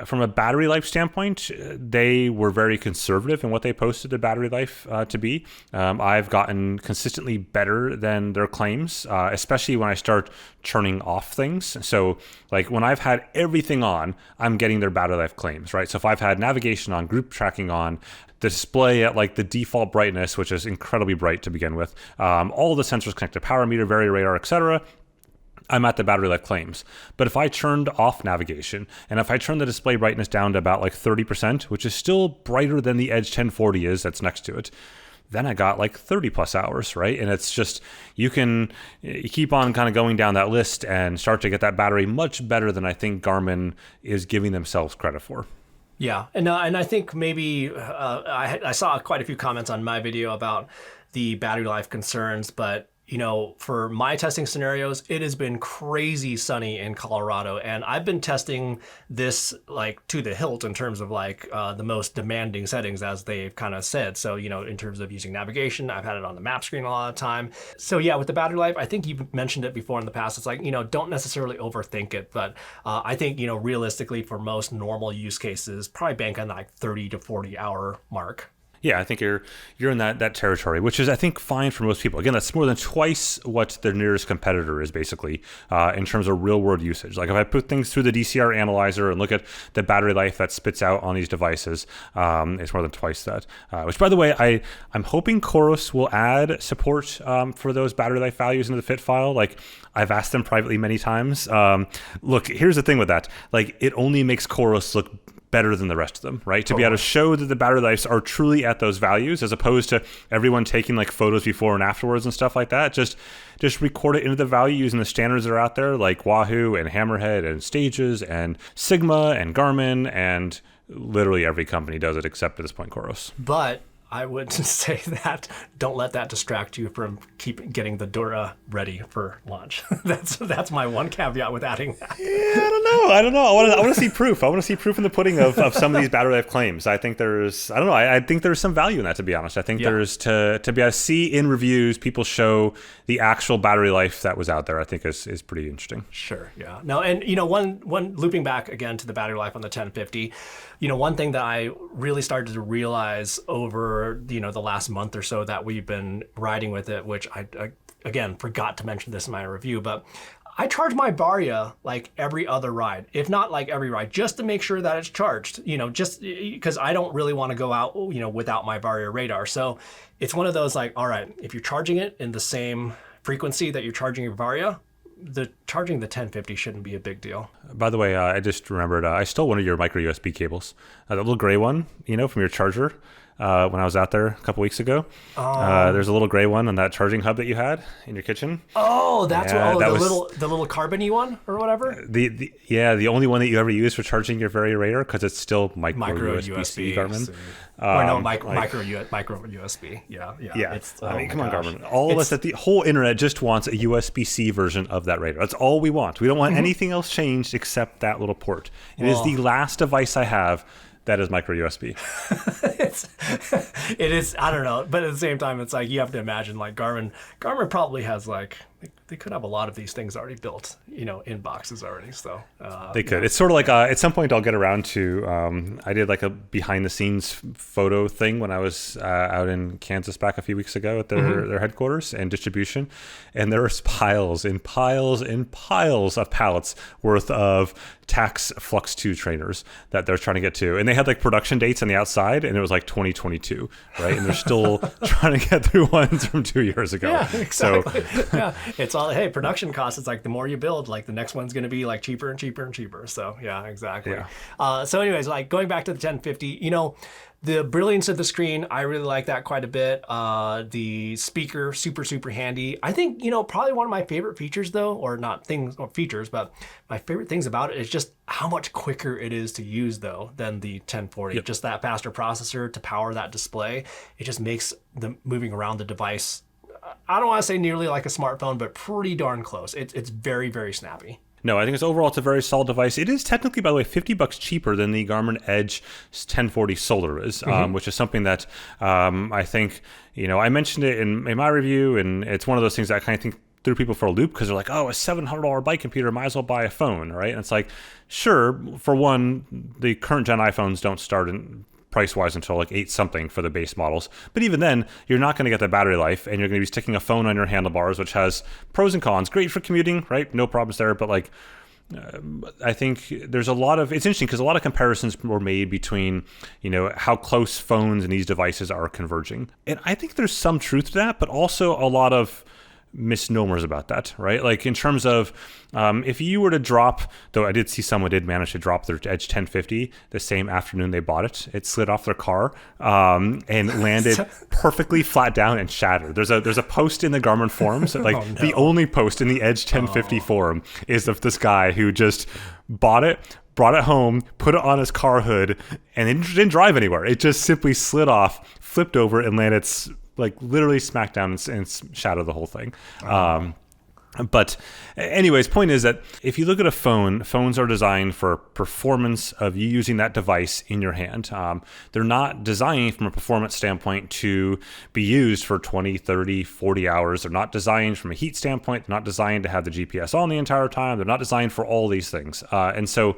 from a battery life standpoint, they were very conservative in what they posted the battery life to be. I've gotten consistently better than their claims, especially when I start turning off things. So like when I've had everything on, I'm getting their battery life claims, right? So if I've had navigation on, group tracking on, the display at like the default brightness, which is incredibly bright to begin with, all the sensors connected, power meter, radar, etc., I'm at the battery life claims. But if I turned off navigation and if I turned the display brightness down to about like 30%, which is still brighter than the Edge 1040 is that's next to it, then I got like 30 plus hours, right? And it's just, you keep on kind of going down that list and start to get that battery much better than I think Garmin is giving themselves credit for. Yeah, and I think maybe I saw quite a few comments on my video about the battery life concerns, but for my testing scenarios, it has been crazy sunny in Colorado, and I've been testing this like to the hilt in terms of like the most demanding settings, as they've kind of said. So, in terms of using navigation, I've had it on the map screen a lot of the time. So yeah, with the battery life, I think you've mentioned it before in the past. It's like, don't necessarily overthink it, but I think, realistically for most normal use cases, probably bank on like 30 to 40 hour mark. Yeah, I think you're in that territory, which is, I think, fine for most people. Again, that's more than twice what their nearest competitor is, basically, in terms of real-world usage. Like if I put things through the DCR analyzer and look at the battery life that spits out on these devices, it's more than twice that. Which, by the way, I'm hoping COROS will add support for those battery life values into the fit file. Like I've asked them privately many times. Look, here's the thing with that. Like it only makes COROS look better than the rest of them, right? To be able to show that the battery lives are truly at those values, as opposed to everyone taking like photos before and afterwards and stuff like that. Just record it into the value using the standards that are out there, like Wahoo and Hammerhead and Stages and Sigma and Garmin, and literally every company does it except at this point COROS. But I would say that don't let that distract you from getting the Dura ready for launch. That's my one caveat with adding that. Yeah, I don't know. I want to see proof. I want to see proof in the pudding of some of these battery life claims. I think I think there's some value in that, to be honest. I think there's to be able to see in reviews people show the actual battery life that was out there, I think is pretty interesting. Sure, yeah. No, and one looping back again to the battery life on the 1050, one thing that I really started to realize over the last month or so that we've been riding with it, which I again forgot to mention this in my review, but I charge my Varia like every other ride, if not like every ride, just to make sure that it's charged, just because I don't really want to go out, without my Varia radar. So it's one of those like, all right, if you're charging it in the same frequency that you're charging your Varia, charging the 1050 shouldn't be a big deal. By the way, I just remembered, I stole one of your micro USB cables, that little gray one, from your charger. When I was out there a couple weeks ago, there's a little gray one on that charging hub that you had in your kitchen. Oh, that's the little carbony one or whatever. The only one that you ever use for charging your Varia radar, because it's still micro USB Garmin. Micro USB. Yeah. Come on, Garmin. All of us at the whole internet just wants a USB-C version of that radar. That's all we want. We don't want anything else changed except that little port. It is the last device I have that is micro USB. It is. I don't know, but at the same time, it's like you have to imagine like Garmin probably has like they could have a lot of these things already built, in boxes already. So they could. It's sort of like at some point I'll get around to. I did like a behind the scenes photo thing when I was out in Kansas back a few weeks ago at their headquarters and distribution, and there was piles and piles and piles of pallets worth of Tacx Flux 2 trainers that they're trying to get to, and they had like production dates on the outside, and it was like 2022, right? And they're still trying to get through ones from 2 years ago. Yeah, exactly. So, it's all production costs. It's like the more you build, like the next one's going to be like cheaper and cheaper and cheaper. So yeah, exactly. Yeah. So anyways, like going back to the 1050, the brilliance of the screen, I really like that quite a bit. The speaker, super handy. I think, probably one of my favorite features though, or not things or features, but my favorite things about it is just how much quicker it is to use though than the 1040. Yep. Just that faster processor to power that display. It just makes the moving around the device, I don't want to say nearly like a smartphone, but pretty darn close. It's very, very snappy. No, I think it's a very solid device. It is technically, by the way, $50 cheaper than the Garmin Edge 1040 Solar is, which is something that I think, I mentioned it in my review, and it's one of those things that I kind of think threw people for a loop, because they're like, oh, a $700 bike computer, might as well buy a phone, right? And it's like, sure, for one, the current gen iPhones don't start in price-wise until like 8 something for the base models. But even then, you're not going to get the battery life, and you're going to be sticking a phone on your handlebars, which has pros and cons. Great for commuting, right? No problems there. But like, I think there's it's interesting because a lot of comparisons were made between, how close phones and these devices are converging. And I think there's some truth to that, but also a lot of misnomers about that, right? Like in terms of if you were to drop, though I did see someone did manage to drop their Edge 1050 the same afternoon they bought it. It slid off their car and landed perfectly flat down and shattered. There's a post in the Garmin forums, the only post in the Edge 1050 forum is of this guy who just bought it, brought it home, put it on his car hood, and it didn't drive anywhere. It just simply slid off, flipped over, and landed literally smack down and shadow the whole thing. But anyways, point is that if you look at a phone, phones are designed for performance of you using that device in your hand. They're not designed from a performance standpoint to be used for 20, 30, 40 hours. They're not designed from a heat standpoint. They're not designed to have the GPS on the entire time. They're not designed for all these things. And so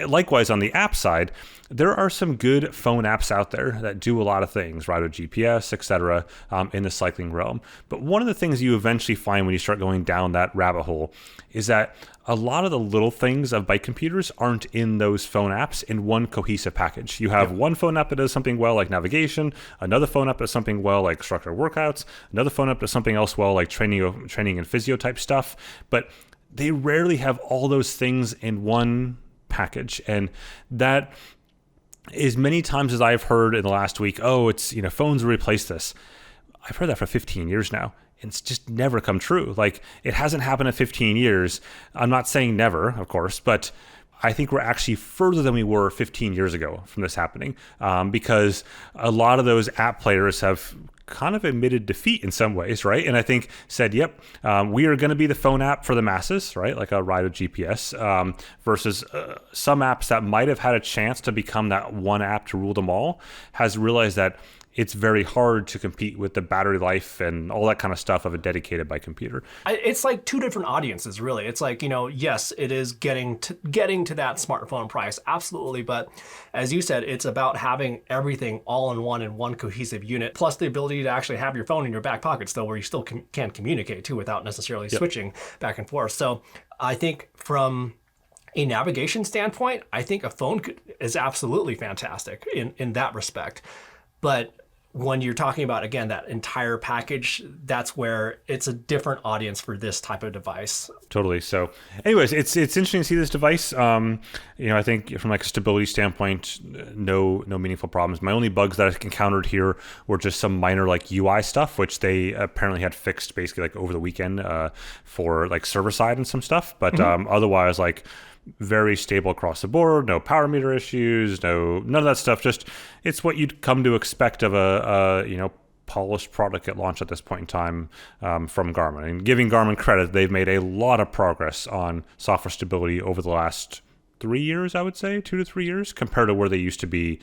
likewise on the app side, there are some good phone apps out there that do a lot of things, right, with GPS, etc., in the cycling realm. But one of the things you eventually find when you start going down that rabbit hole is that a lot of the little things of bike computers aren't in those phone apps in one cohesive package. You have one phone app that does something well like navigation, another phone app does something well like structured workouts, another phone app does something else well like training and physio type stuff, but they rarely have all those things in one package. And that as many times as I've heard in the last week, it's, phones will replace this. I've heard that for 15 years now. And it's just never come true. Like, it hasn't happened in 15 years. I'm not saying never, of course, but I think we're actually further than we were 15 years ago from this happening, because a lot of those app players have kind of admitted defeat in some ways, right? And I think said, yep, we are going to be the phone app for the masses, right? Like a Ride with GPS, versus some apps that might have had a chance to become that one app to rule them all, has realized that it's very hard to compete with the battery life and all that kind of stuff of a dedicated bike computer. It's like two different audiences, really. It's like, yes, it is getting to that smartphone price, absolutely. But as you said, it's about having everything all in one cohesive unit, plus the ability to actually have your phone in your back pocket still, where you still can communicate too without necessarily switching back and forth. So I think from a navigation standpoint, I think a phone is absolutely fantastic in that respect. But when you're talking about, again, that entire package, that's where it's a different audience for this type of device. Totally. So anyways, it's interesting to see this device. I think from like a stability standpoint, no meaningful problems. My only bugs that I encountered here were just some minor like UI stuff, which they apparently had fixed basically like over the weekend for like server side and some stuff. But otherwise, like very stable across the board, no power meter issues, none of that stuff. Just it's what you'd come to expect of a polished product at launch at this point in time from Garmin. And giving Garmin credit, they've made a lot of progress on software stability over the last 3 years, I would say, 2 to 3 years, compared to where they used to be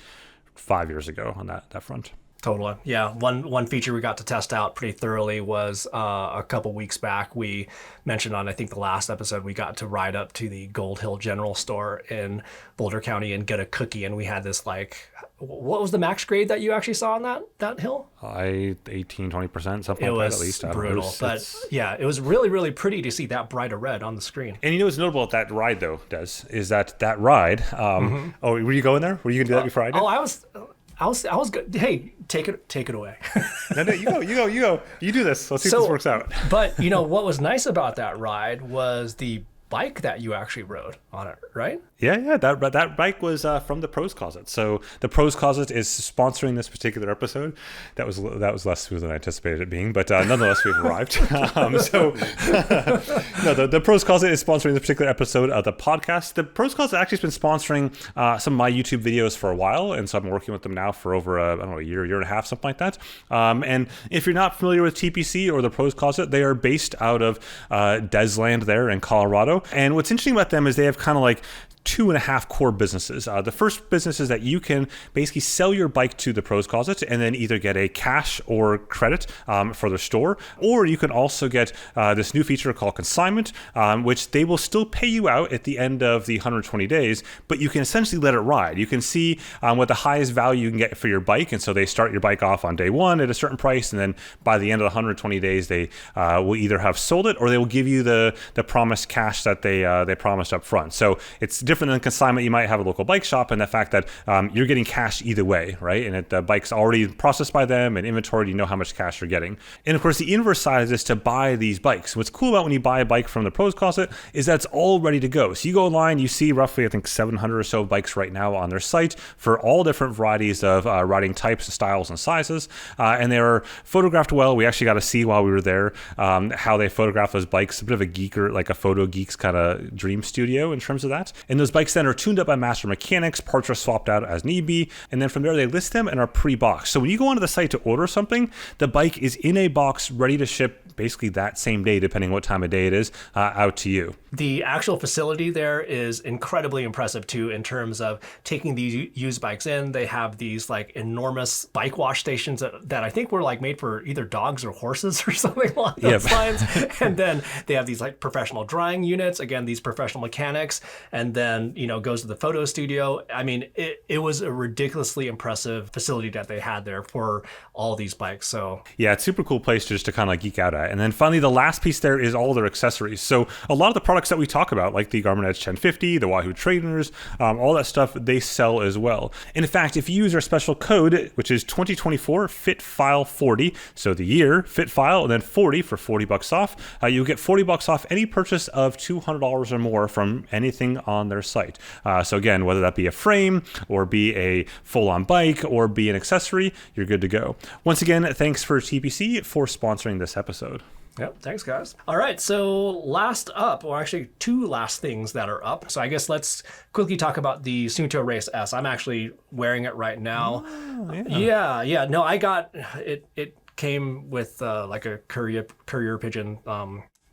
5 years ago on that front. Totally. Yeah. One feature we got to test out pretty thoroughly was a couple weeks back. We mentioned on, I think, the last episode, we got to ride up to the Gold Hill General Store in Boulder County and get a cookie. And we had this what was the max grade that you actually saw on that hill? 18-20%, something like that at least. It was brutal. But yeah, it was really, really pretty to see that bright a red on the screen. And what's notable about that ride, though, Des, is that ride. Oh, were you going there? Were you going to do that before I did? Oh, I was good. Hey, take it away. No, you go. You do this. Let's see if this works out. But what was nice about that ride was the bike that you actually rode on it, right? Yeah. That bike was from the Pros Closet. So the Pros Closet is sponsoring this particular episode. That was less smooth than I anticipated it being, but nonetheless, we've arrived. The Pros Closet is sponsoring this particular episode of the podcast. The Pros Closet actually has been sponsoring some of my YouTube videos for a while, and so I'm working with them now for over a year and a half, something like that. And if you're not familiar with TPC or the Pros Closet, they are based out of Desland there in Colorado. And what's interesting about them is they have kind of like 2.5 core businesses. The first business is that you can basically sell your bike to the Pros Closet and then either get a cash or credit for the store, or you can also get this new feature called consignment, which they will still pay you out at the end of the 120 days, but you can essentially let it ride. You can see what the highest value you can get for your bike, and so they start your bike off on day one at a certain price, and then by the end of the 120 days, they will either have sold it or they will give you the promised cash that they promised up front. So it's different than consignment. You might have a local bike shop, and the fact that you're getting cash either way, right? And the bike's already processed by them and inventoried, you know how much cash you're getting. And of course, the inverse side is to buy these bikes. What's cool about when you buy a bike from the Pros Closet is that it's all ready to go. So you go online, you see roughly, I think, 700 or so bikes right now on their site for all different varieties of riding types, styles, and sizes. And they are photographed well. We actually got to see while we were there how they photograph those bikes. A bit of a geeker, like a photo geek's kind of dream studio in terms of that. And those bikes then are tuned up by master mechanics, parts are swapped out as need be, and then from there they list them and are pre-boxed. So when you go onto the site to order something, the bike is in a box ready to ship basically that same day, depending what time of day it is, out to you. The actual facility there is incredibly impressive too, in terms of taking these used bikes in. They have these like enormous bike wash stations that I think were like made for either dogs or horses or something along those lines. And then they have these like professional drying units, again, these professional mechanics, and then, goes to the photo studio. I mean, it was a ridiculously impressive facility that they had there for all these bikes. So yeah, it's a super cool place just to kind of like geek out at. And then finally, the last piece there is all their accessories. So a lot of the products that we talk about, like the Garmin Edge 1050, the Wahoo trainers, all that stuff, they sell as well. And in fact, if you use our special code, which is 2024 FitFile40, so the year FitFile and then 40 for $40 off, you'll get $40 off any purchase of $200 or more from anything on their site. So again, whether that be a frame or be a full-on bike or be an accessory, you're good to go. Once again, thanks for TPC for sponsoring this episode. Yep. Thanks, guys. All right. So last up, or actually two last things that are up. So I guess let's quickly talk about the Suunto Race S. I'm actually wearing it right now. Oh, yeah. No, I got it. It came with like a courier pigeon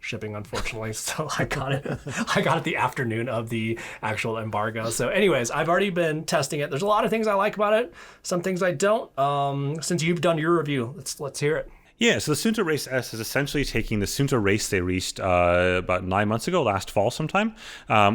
shipping, unfortunately. So I got it the afternoon of the actual embargo. So anyways, I've already been testing it. There's a lot of things I like about it, some things I don't. Since you've done your review, let's hear it. Yeah, so the Suunto Race S is essentially taking the Suunto Race they released about 9 months ago, last fall sometime,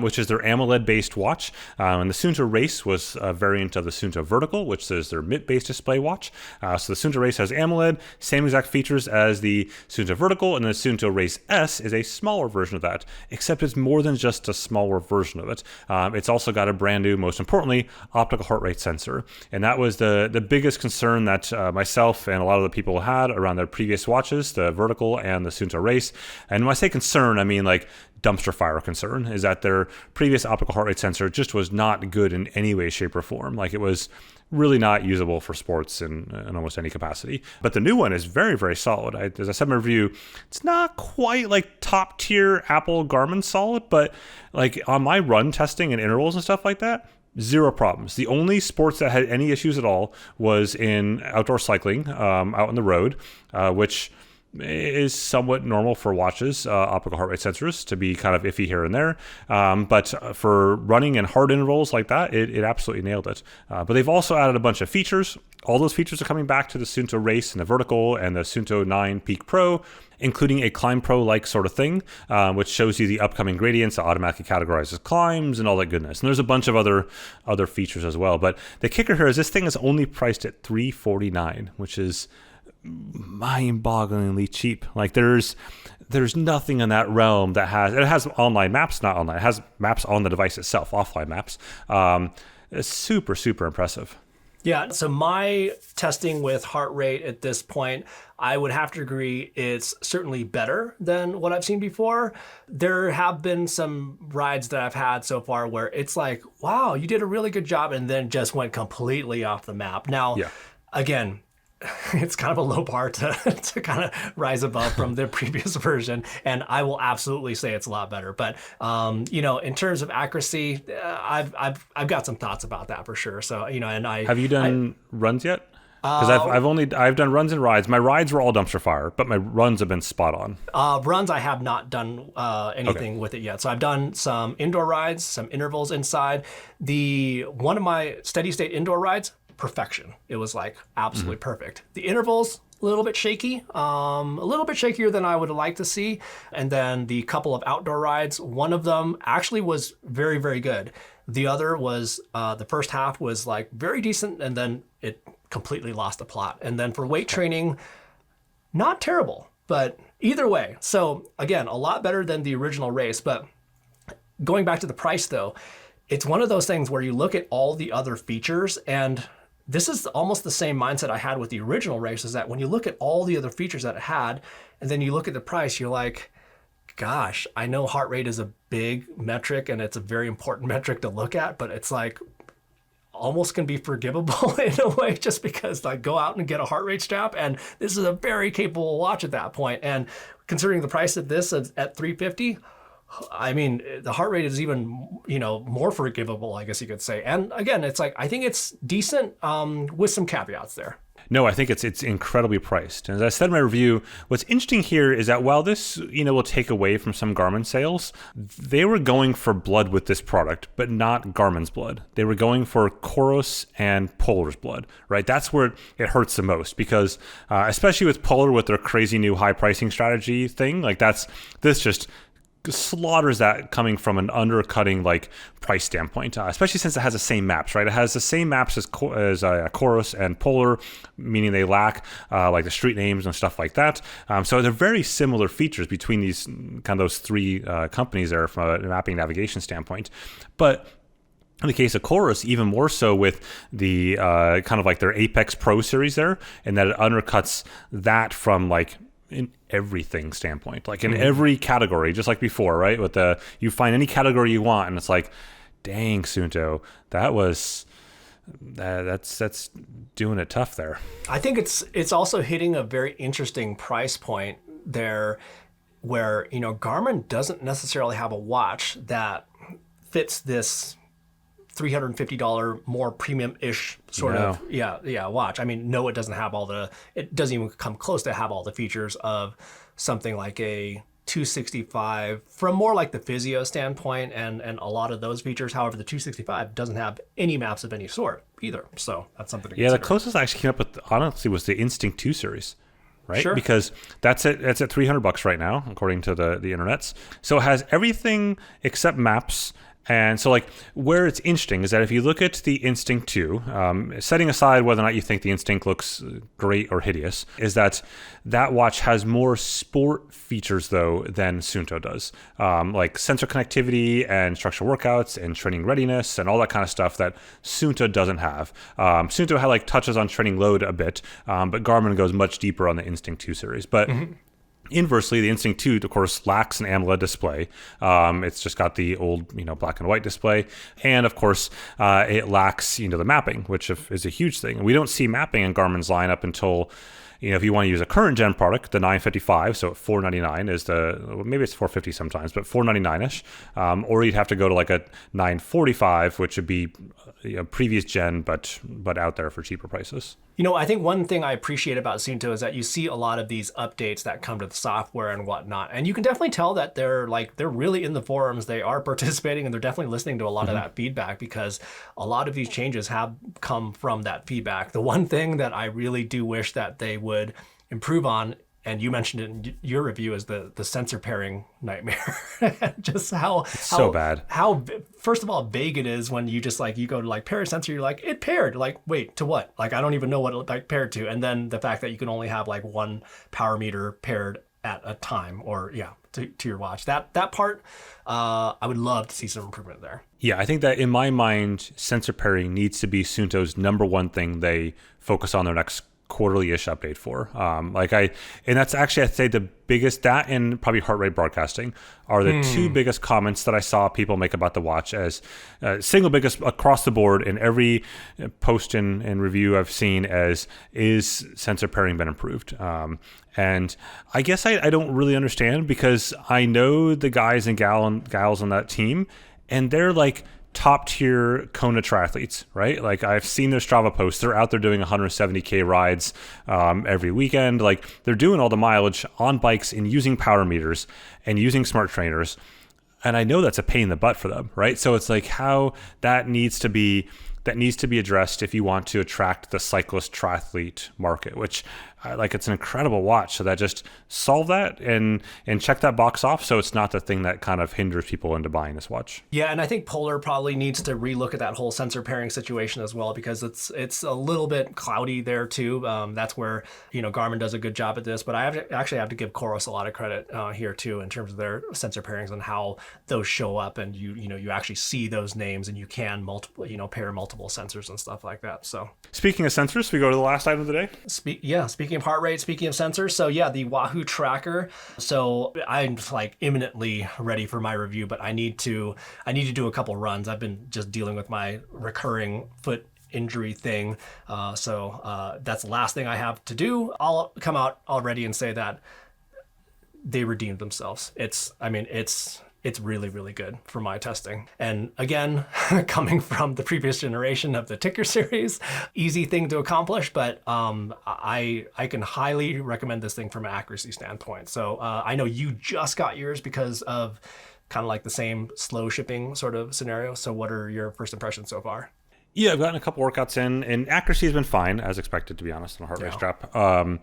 which is their AMOLED-based watch. And the Suunto Race was a variant of the Suunto Vertical, which is their MIP-based display watch. So the Suunto Race has AMOLED, same exact features as the Suunto Vertical, and the Suunto Race S is a smaller version of that, except it's more than just a smaller version of it. It's also got a brand new, most importantly, optical heart rate sensor. And that was the biggest concern that myself and a lot of the people had around their previous watches, the Vertical and the Suunto Race. And when I say concern, I mean like dumpster fire concern, is that their previous optical heart rate sensor just was not good in any way, shape, or form. Like it was really not usable for sports in almost any capacity. But the new one is very, very solid. As I said in my review, it's not quite like top tier Apple Garmin solid, but like on my run testing and intervals and stuff like that, zero problems. The only sports that had any issues at all was in outdoor cycling, out on the road, which is somewhat normal for watches, optical heart rate sensors to be kind of iffy here and there. But for running and hard intervals like that, it absolutely nailed it. But they've also added a bunch of features. All those features are coming back to the Suunto Race and the Vertical and the Suunto 9 Peak Pro, including a Climb Pro-like sort of thing, which shows you the upcoming gradients, automatically categorizes climbs and all that goodness. And there's a bunch of other features as well. But the kicker here is this thing is only priced at $349, which is mind-bogglingly cheap. Like there's nothing in that realm that has online maps, not online. It has maps on the device itself, offline maps. It's super, super impressive. Yeah, so my testing with heart rate at this point, I would have to agree it's certainly better than what I've seen before. There have been some rides that I've had so far where it's like, wow, you did a really good job, and then just went completely off the map. Now, again, it's kind of a low bar to kind of rise above from the previous version, and I will absolutely say it's a lot better. But in terms of accuracy, I've got some thoughts about that for sure. So and have you done runs yet? Because I've done runs and rides. My rides were all dumpster fire, but my runs have been spot on. Runs, I have not done anything with it yet. So I've done some indoor rides, some intervals inside. One of my steady state indoor rides, perfection. It was like absolutely perfect. The intervals, a little bit shaky, a little bit shakier than I would like to see. And then the couple of outdoor rides, one of them actually was very, very good. The other was, the first half was like very decent, and then it completely lost the plot. And then for weight training, not terrible, but either way. So again, a lot better than the original race. But going back to the price though, it's one of those things where you look at all the other features, and this is almost the same mindset I had with the original race, is that when you look at all the other features that it had, and then you look at the price, you're like, gosh, I know heart rate is a big metric and it's a very important metric to look at, but it's like almost can be forgivable in a way, just because like go out and get a heart rate strap, and this is a very capable watch at that point. And considering the price of this at $350, I mean, the heart rate is even, more forgivable, I guess you could say. And again, it's like, I think it's decent with some caveats there. No, I think it's incredibly priced. And as I said in my review, what's interesting here is that while this, will take away from some Garmin sales, they were going for blood with this product, but not Garmin's blood. They were going for COROS and Polar's blood, right? That's where it hurts the most, because especially with Polar with their crazy new high pricing strategy thing, like this just slaughters that coming from an undercutting like price standpoint, especially since it has the same maps, right? It has the same maps as COROS and Polar, meaning they lack like the street names and stuff like that. So they're very similar features between these kind of those three companies there from a mapping navigation standpoint. But in the case of COROS, even more so with the kind of like their Apex Pro series there, and that it undercuts that from like in everything standpoint, like in every category, just like before, right? With you find any category you want, and it's like, dang, Suunto, that's doing it tough there. I think it's also hitting a very interesting price point there, where Garmin doesn't necessarily have a watch that fits this $350 more premium-ish sort of watch. I mean, no, it doesn't have it doesn't even come close to have all the features of something like a 265 from more like the physio standpoint and a lot of those features. However, the 265 doesn't have any maps of any sort either. So that's something to consider. The closest I actually came up with, honestly, was the Instinct 2 series. Right? Sure. Because that's at $300 right now, according to the internets. So it has everything except maps. And so, like, where it's interesting is that if you look at the Instinct 2, setting aside whether or not you think the Instinct looks great or hideous, is that watch has more sport features, though, than Suunto does. Like sensor connectivity and structural workouts and training readiness and all that kind of stuff that Suunto doesn't have. Suunto had, like, touches on training load a bit, but Garmin goes much deeper on the Instinct 2 series. But inversely, the Instinct 2, of course, lacks an AMOLED display. It's just got the old, black and white display. And, of course, it lacks, the mapping, which is a huge thing. And we don't see mapping in Garmin's lineup until, if you want to use a current gen product, the 955, so $499 is maybe it's $450 sometimes, but $499-ish. Or you'd have to go to like a 945, which would be previous gen, but out there for cheaper prices. I think one thing I appreciate about Suunto is that you see a lot of these updates that come to the software and whatnot. And you can definitely tell that they're really in the forums. They are participating and they're definitely listening to a lot of that feedback, because a lot of these changes have come from that feedback. The one thing that I really do wish that they would improve on, and you mentioned it in your review, is the sensor pairing nightmare. Just how so bad. How first of all vague it is when you just you go to pair a sensor, you're like, it paired. Like, wait, to what? I don't even know what it paired to. And then the fact that you can only have one power meter paired at a time, or to your watch. That part, I would love to see some improvement there. Yeah, I think that in my mind, sensor pairing needs to be Suunto's number one thing they focus on their next quarterly-ish update for. And that's actually, I'd say, the biggest, that and probably heart rate broadcasting are the two biggest comments that I saw people make about the watch, as single biggest across the board in every post and review I've seen, as is sensor pairing been improved. And I guess I don't really understand, because I know the guys and gals on that team, and they're top tier Kona triathletes, right? I've seen their Strava posts. They're out there doing 170K rides every weekend. They're doing all the mileage on bikes and using power meters and using smart trainers. And I know that's a pain in the butt for them, right? So it's how that needs to be addressed if you want to attract the cyclist triathlete market, which it's an incredible watch. So that just solve that and check that box off, so it's not the thing that kind of hinders people into buying this watch. Yeah, and I think Polar probably needs to relook at that whole sensor pairing situation as well, because it's a little bit cloudy there too. That's where Garmin does a good job at this, but I actually have to give COROS a lot of credit here too, in terms of their sensor pairings and how those show up, and you actually see those names, and you can pair multiple sensors and stuff like that. So speaking of sensors, we go to the last item of the day. Speaking of heart rate, speaking of sensors, so the Wahoo TRACKR. So I'm imminently ready for my review, but I need to do a couple runs. I've been just dealing with my recurring foot injury thing. So that's the last thing I have to do. I'll come out already and say that they redeemed themselves. It's really, really good for my testing. And again, coming from the previous generation of the TRACKR series, easy thing to accomplish, but I can highly recommend this thing from an accuracy standpoint. So I know you just got yours because of kind of the same slow shipping sort of scenario. So what are your first impressions so far? Yeah, I've gotten a couple workouts in, and accuracy has been fine, as expected, to be honest, on a heart rate strap. And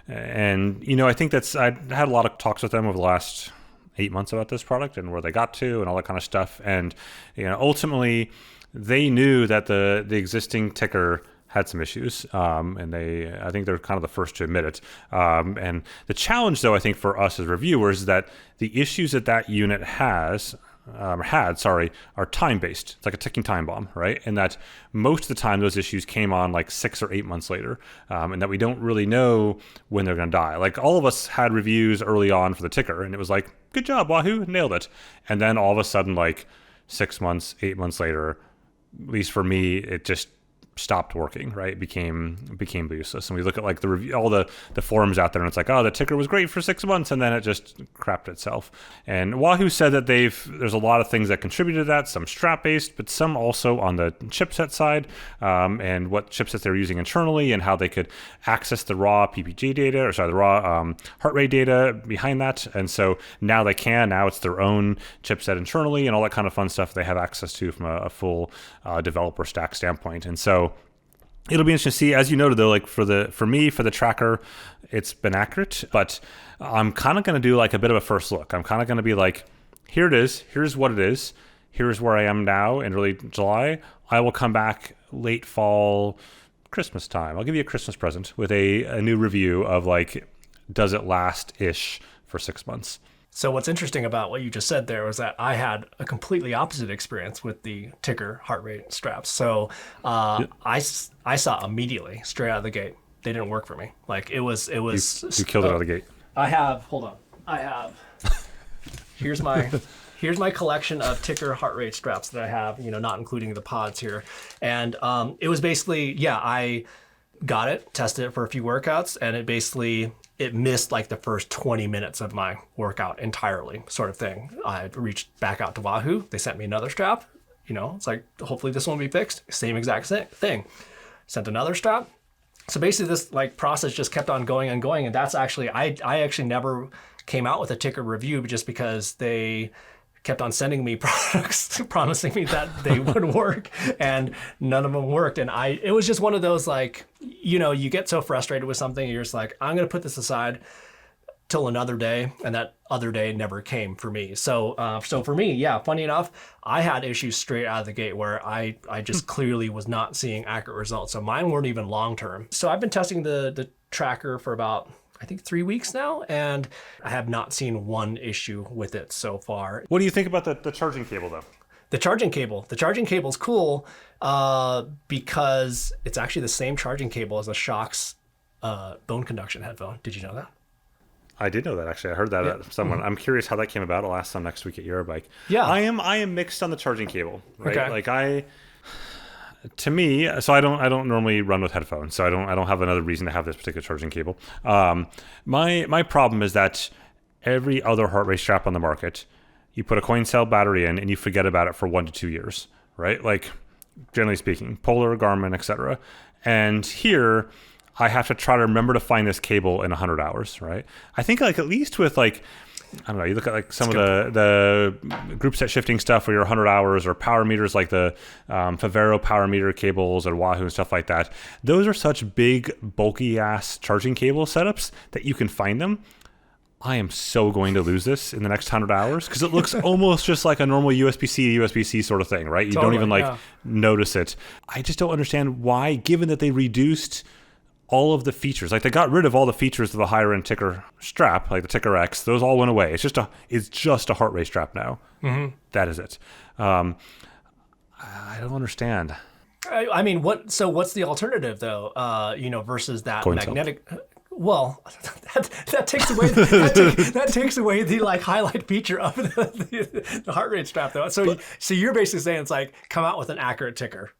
I think I had a lot of talks with them over the last 8 months about this product and where they got to and all that kind of stuff. And ultimately they knew that the existing TRACKR had some issues, and I think they're kind of the first to admit it. And the challenge, though, I think for us as reviewers, is that the issues that unit had, are time-based. It's like a ticking time bomb, right? And that most of the time those issues came on 6 or 8 months later, and that we don't really know when they're going to die. All of us had reviews early on for the TRACKR, and it was good job, Wahoo, nailed it. And then all of a sudden, 6 months, 8 months later, at least for me, it just stopped working, right? It became useless. And we look at like the review, all the forums out there, and it's like, oh, the ticker was great for 6 months, and then it just crapped itself. And Wahoo said that there's a lot of things that contributed to that, some strap based, but some also on the chipset side, and what chipsets they're using internally, and how they could access the raw PPG data, the raw heart rate data behind that. And so now they can. Now it's their own chipset internally, and all that kind of fun stuff they have access to from a full developer stack standpoint. And so it'll be interesting to see. As you noted though, like for the TRACKR, it's been accurate, but I'm kind of going to do like a bit of a first look. I'm kind of going to be like, here it is, here's what it is, here's where I am now in early July. I will come back late fall, Christmas time. I'll give you a Christmas present with a new review of like, does it last-ish for 6 months? So what's interesting about what you just said there was that I had a completely opposite experience with the TRACKR heart rate straps. So I saw immediately, straight out of the gate, they didn't work for me. Like it was. You killed it out of the gate. Hold on. Here's my collection of TRACKR heart rate straps that I have, not including the pods here. And it was basically, I got it, tested it for a few workouts, and it missed like the first 20 minutes of my workout entirely, sort of thing. I reached back out to Wahoo. They sent me another strap. It's like, hopefully this one will be fixed. Same exact thing. Sent another strap. So basically this like process just kept on going and going. And that's actually, I actually never came out with a TRACKR review just because they kept on sending me products promising me that they would work, and none of them worked. And it was just one of those, like, you get so frustrated with something, you're just like, I'm going to put this aside till another day, and that other day never came for me. So for me, funny enough, I had issues straight out of the gate where I just clearly was not seeing accurate results. So mine weren't even long-term. So I've been testing the TRACKR for about, I think 3 weeks now, and I have not seen one issue with it so far. What do you think about the charging cable though? The charging cable is cool because it's actually the same charging cable as a Shox bone conduction headphone. Did you know that? I did know that, actually. I heard that at someone. I'm curious how that came about. I'll ask them next week at Eurobike. Yeah. I am mixed on the charging cable, right? Okay. Like to me, so I don't normally run with headphones, so I don't have another reason to have this particular charging cable. My problem is that every other heart rate strap on the market, you put a coin cell battery in and you forget about it for 1 to 2 years, right? Like, generally speaking, Polar, Garmin, etc. And here, I have to try to remember to find this cable in 100 hours, right? I think like at least with like, I don't know, you look at like some of the group set shifting stuff where you're 100 hours, or power meters like the Favero power meter cables or Wahoo and stuff like that. Those are such big, bulky ass charging cable setups that you can find them. I am so going to lose this in the next 100 hours because it looks almost just like a normal USB-C to USB-C sort of thing, right? You don't even notice it. I just don't understand why, given that they reduced all of the features. Like, they got rid of all the features of the higher end TRACKR strap, like the TRACKR X. Those all went away. It's just a heart rate strap now. Mm-hmm. That is it. I don't understand. I mean, what's the alternative though? Versus that Coin magnetic. Well, that takes away that takes away the like highlight feature of the heart rate strap though. So you're basically saying it's like, come out with an accurate ticker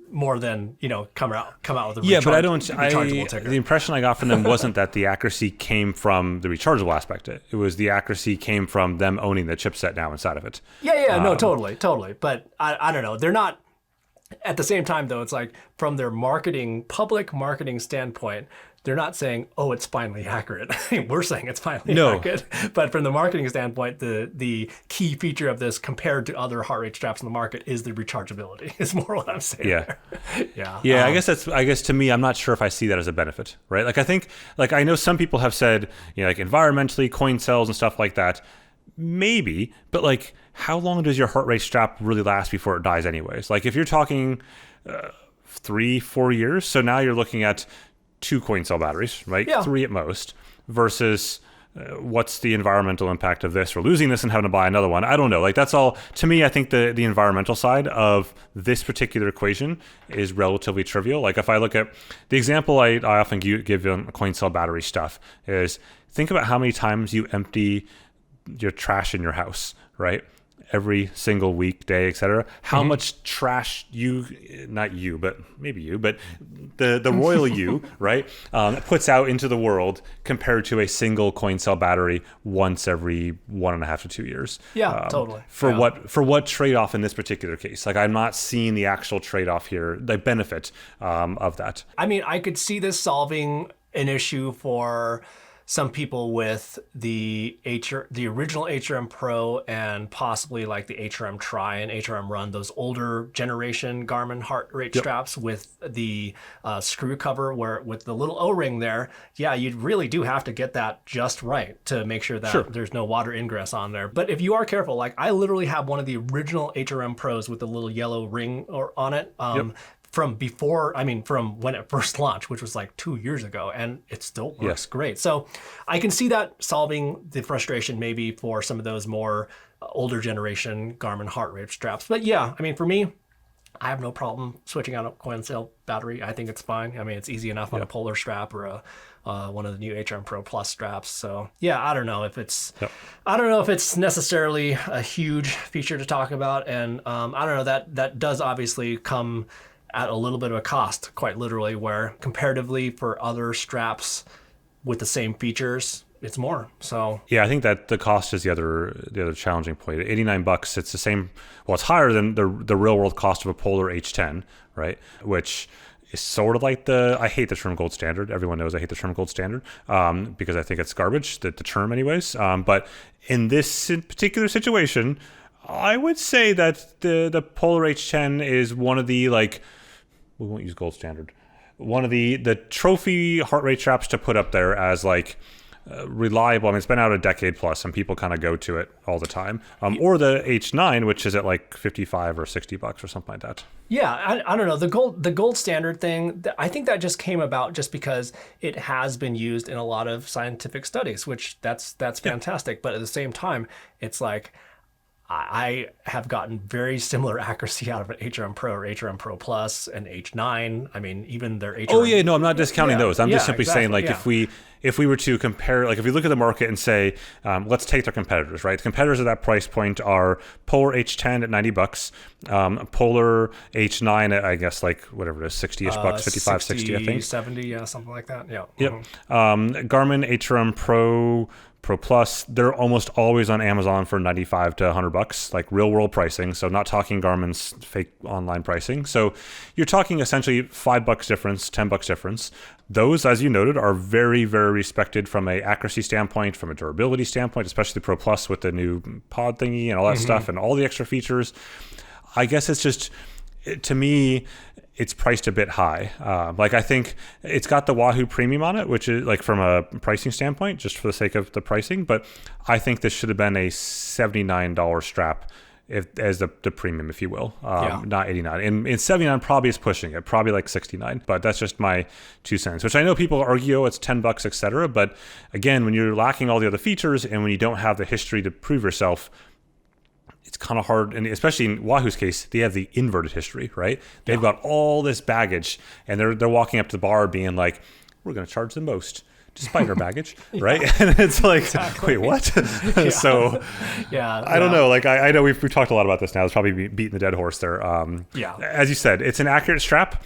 more than come out with a rechargeable ticker. The impression I got from them wasn't that the accuracy came from the rechargeable aspect. It was the accuracy came from them owning the chipset now inside of it. No, totally. But I don't know. They're not. At the same time, though, it's like from their public marketing standpoint, they're not saying, "Oh, it's finally accurate." We're saying it's finally accurate. But from the marketing standpoint, the key feature of this compared to other heart rate straps in the market is the rechargeability. Is more what I'm saying. Yeah. I guess to me, I'm not sure if I see that as a benefit, right? Like, I think, like, I know some people have said, like environmentally, coin cells and stuff like that. Maybe, but like, how long does your heart rate strap really last before it dies anyways? Like, if you're talking 3-4 years, so now you're looking at 2 coin cell batteries, right? Yeah. 3 at most, versus what's the environmental impact of this, or losing this and having to buy another one? I don't know. Like, that's all, to me, I think the environmental side of this particular equation is relatively trivial. Like, if I look at the example I often give on coin cell battery stuff is, think about how many times you empty your trash in your house, right? every single weekday, etc., how much trash not you, but maybe you, but the royal you, right, puts out into the world compared to a single coin cell battery once every 1.5 to 2 years. Yeah, totally. For what trade-off in this particular case? Like, I'm not seeing the actual trade-off here, the benefit of that. I mean, I could see this solving an issue for some people with the original HRM Pro and possibly like the HRM Tri and HRM Run, those older generation Garmin heart rate straps with the screw cover with the little O-ring there. Yeah, you really do have to get that just right to make sure that there's no water ingress on there. But if you are careful, like I literally have one of the original HRM Pros with the little yellow ring on it. From when it first launched, which was like 2 years ago, and it still works great. So I can see that solving the frustration maybe for some of those more older generation Garmin heart rate straps. But yeah, I mean, for me, I have no problem switching out a coin cell battery. I think it's fine. I mean, it's easy enough on a Polar strap or one of the new HRM Pro Plus straps. So yeah, I don't know if it's necessarily a huge feature to talk about, and I don't know, that does obviously come at a little bit of a cost, quite literally, where comparatively for other straps with the same features, it's more. So yeah, I think that the cost is the other challenging point. At $89, it's the same. Well, it's higher than the real world cost of a Polar H10, right? Which is sort of like I hate the term gold standard. Everyone knows I hate the term gold standard because I think it's garbage, the term anyways. But in this particular situation, I would say that the Polar H10 is one of the, like, we won't use gold standard, one of the trophy heart rate straps to put up there as like reliable. I mean, it's been out a decade plus and people kind of go to it all the time. Or the H9, which is at like $55 or $60 or something like that. Yeah, I don't know. The gold standard thing, I think that just came about just because it has been used in a lot of scientific studies, which that's fantastic. But at the same time, it's like, I have gotten very similar accuracy out of an HRM Pro or HRM Pro Plus and H9. I mean, even their HRM. Oh yeah, no, I'm not discounting those. I'm just simply saying, like, if we were to compare, like, if we look at the market and say, let's take their competitors, right? The competitors at that price point are Polar H10 at $90, Polar H9 at, I guess, like whatever it is, 60-ish bucks, 55, 60, I think. 70, yeah, something like that. Yeah. Yep. Garmin HRM Pro Plus, they're almost always on Amazon for $95 to $100, like real world pricing. So not talking Garmin's fake online pricing. So you're talking essentially $5 difference, $10 difference. Those, as you noted, are very, very respected from a accuracy standpoint, from a durability standpoint, especially the Pro Plus with the new pod thingy and all that stuff and all the extra features. I guess it's just, to me, it's priced a bit high. Like, I think it's got the Wahoo Premium on it, which is like from a pricing standpoint, just for the sake of the pricing. But I think this should have been a $79 strap as the premium, if you will, not $89. And $79 probably is pushing it, probably like $69. But that's just my 2 cents, which I know people argue, it's $10, etc. But again, when you're lacking all the other features and when you don't have the history to prove yourself, it's kind of hard, and especially in Wahoo's case, they have the inverted history, right? They've got all this baggage, and they're walking up to the bar being like, "We're going to charge the most, despite our baggage," right? And it's like, wait, what? So, I don't know. Like, I know we've talked a lot about this now. It's probably beating the dead horse there. As you said, it's an accurate strap.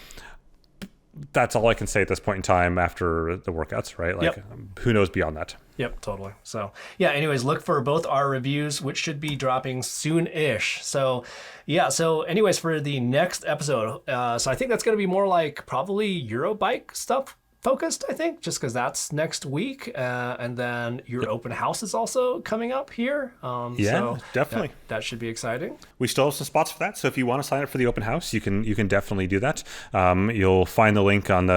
That's all I can say at this point in time after the workouts, right? Like, who knows beyond that? Yep, totally. So, yeah, anyways, look for both our reviews, which should be dropping soon-ish. So, yeah, anyways, for the next episode, so I think that's going to be more like probably Eurobike stuff focused, I think, just because that's next week. And then your open house is also coming up here. So definitely. That should be exciting. We still have some spots for that. So if you want to sign up for the open house, you can definitely do that. You'll find the link on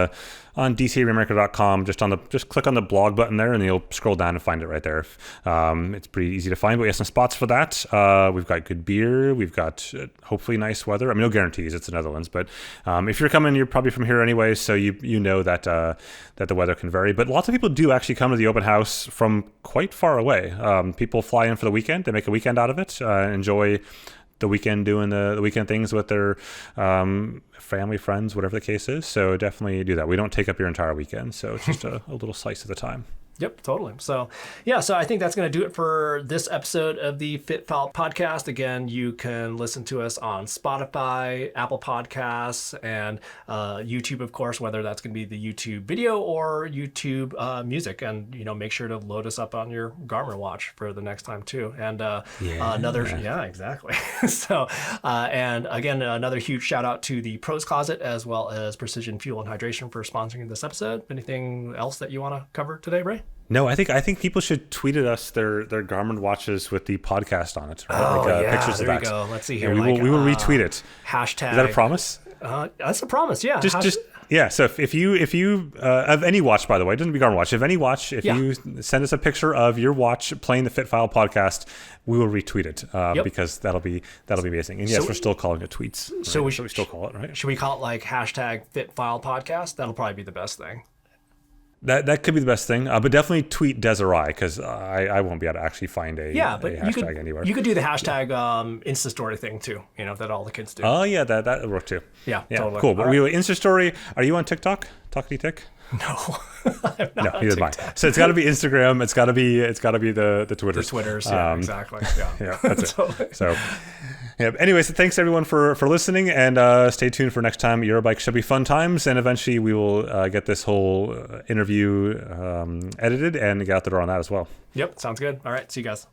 dcaramerica.com. Just click on the blog button there, and you'll scroll down and find it right there. It's pretty easy to find, but we have some spots for that. We've got good beer. We've got hopefully nice weather. I mean, no guarantees. It's the Netherlands, but if you're coming, you're probably from here anyway, so you know that the weather can vary. But lots of people do actually come to the open house from quite far away. People fly in for the weekend. They make a weekend out of it. Enjoy the weekend doing the weekend things with their family, friends, whatever the case is. So definitely do that. We don't take up your entire weekend, so it's just a little slice of the time. Yep, totally. So, yeah, so I think that's going to do it for this episode of the FitFile podcast. Again, you can listen to us on Spotify, Apple Podcasts, and YouTube, of course, whether that's going to be the YouTube video or YouTube music. And, make sure to load us up on your Garmin watch for the next time, too. And yeah, exactly. So, and again, another huge shout out to the Pros Closet as well as Precision Fuel and Hydration for sponsoring this episode. Anything else that you want to cover today, Ray? No, I think people should tweet at us their Garmin watches with the podcast on it. Right? Pictures there of that. You go. Let's see here. We will retweet it. Hashtag. Is that a promise? That's a promise. Yeah. Yeah. So if you of any watch, by the way, it doesn't be Garmin watch. If any watch, you send us a picture of your watch playing the FitFile podcast, we will retweet it because that'll be amazing. And yes, we're still calling it tweets. Right? So we still call it, right? Should we call it like hashtag FitFile podcast? That'll probably be the best thing. That could be the best thing, but definitely tweet Desiree because I won't be able to actually find a hashtag anywhere. You could do the hashtag Insta Story thing too, that all the kids do. Oh yeah, that would work too. Yeah, totally. Cool. But Insta Story. Are you on TikTok? Talkity Tick? No, I'm not on neither am I. So it's got to be Instagram. It's got to be the Twitters. The Twitters, yeah, exactly. Yeah, that's it. Totally. So. Yeah. Anyways, thanks everyone for listening, and stay tuned for next time. Eurobike should be fun times, and eventually we will get this whole interview edited and get out the door on that as well. Yep, sounds good. All right, see you guys.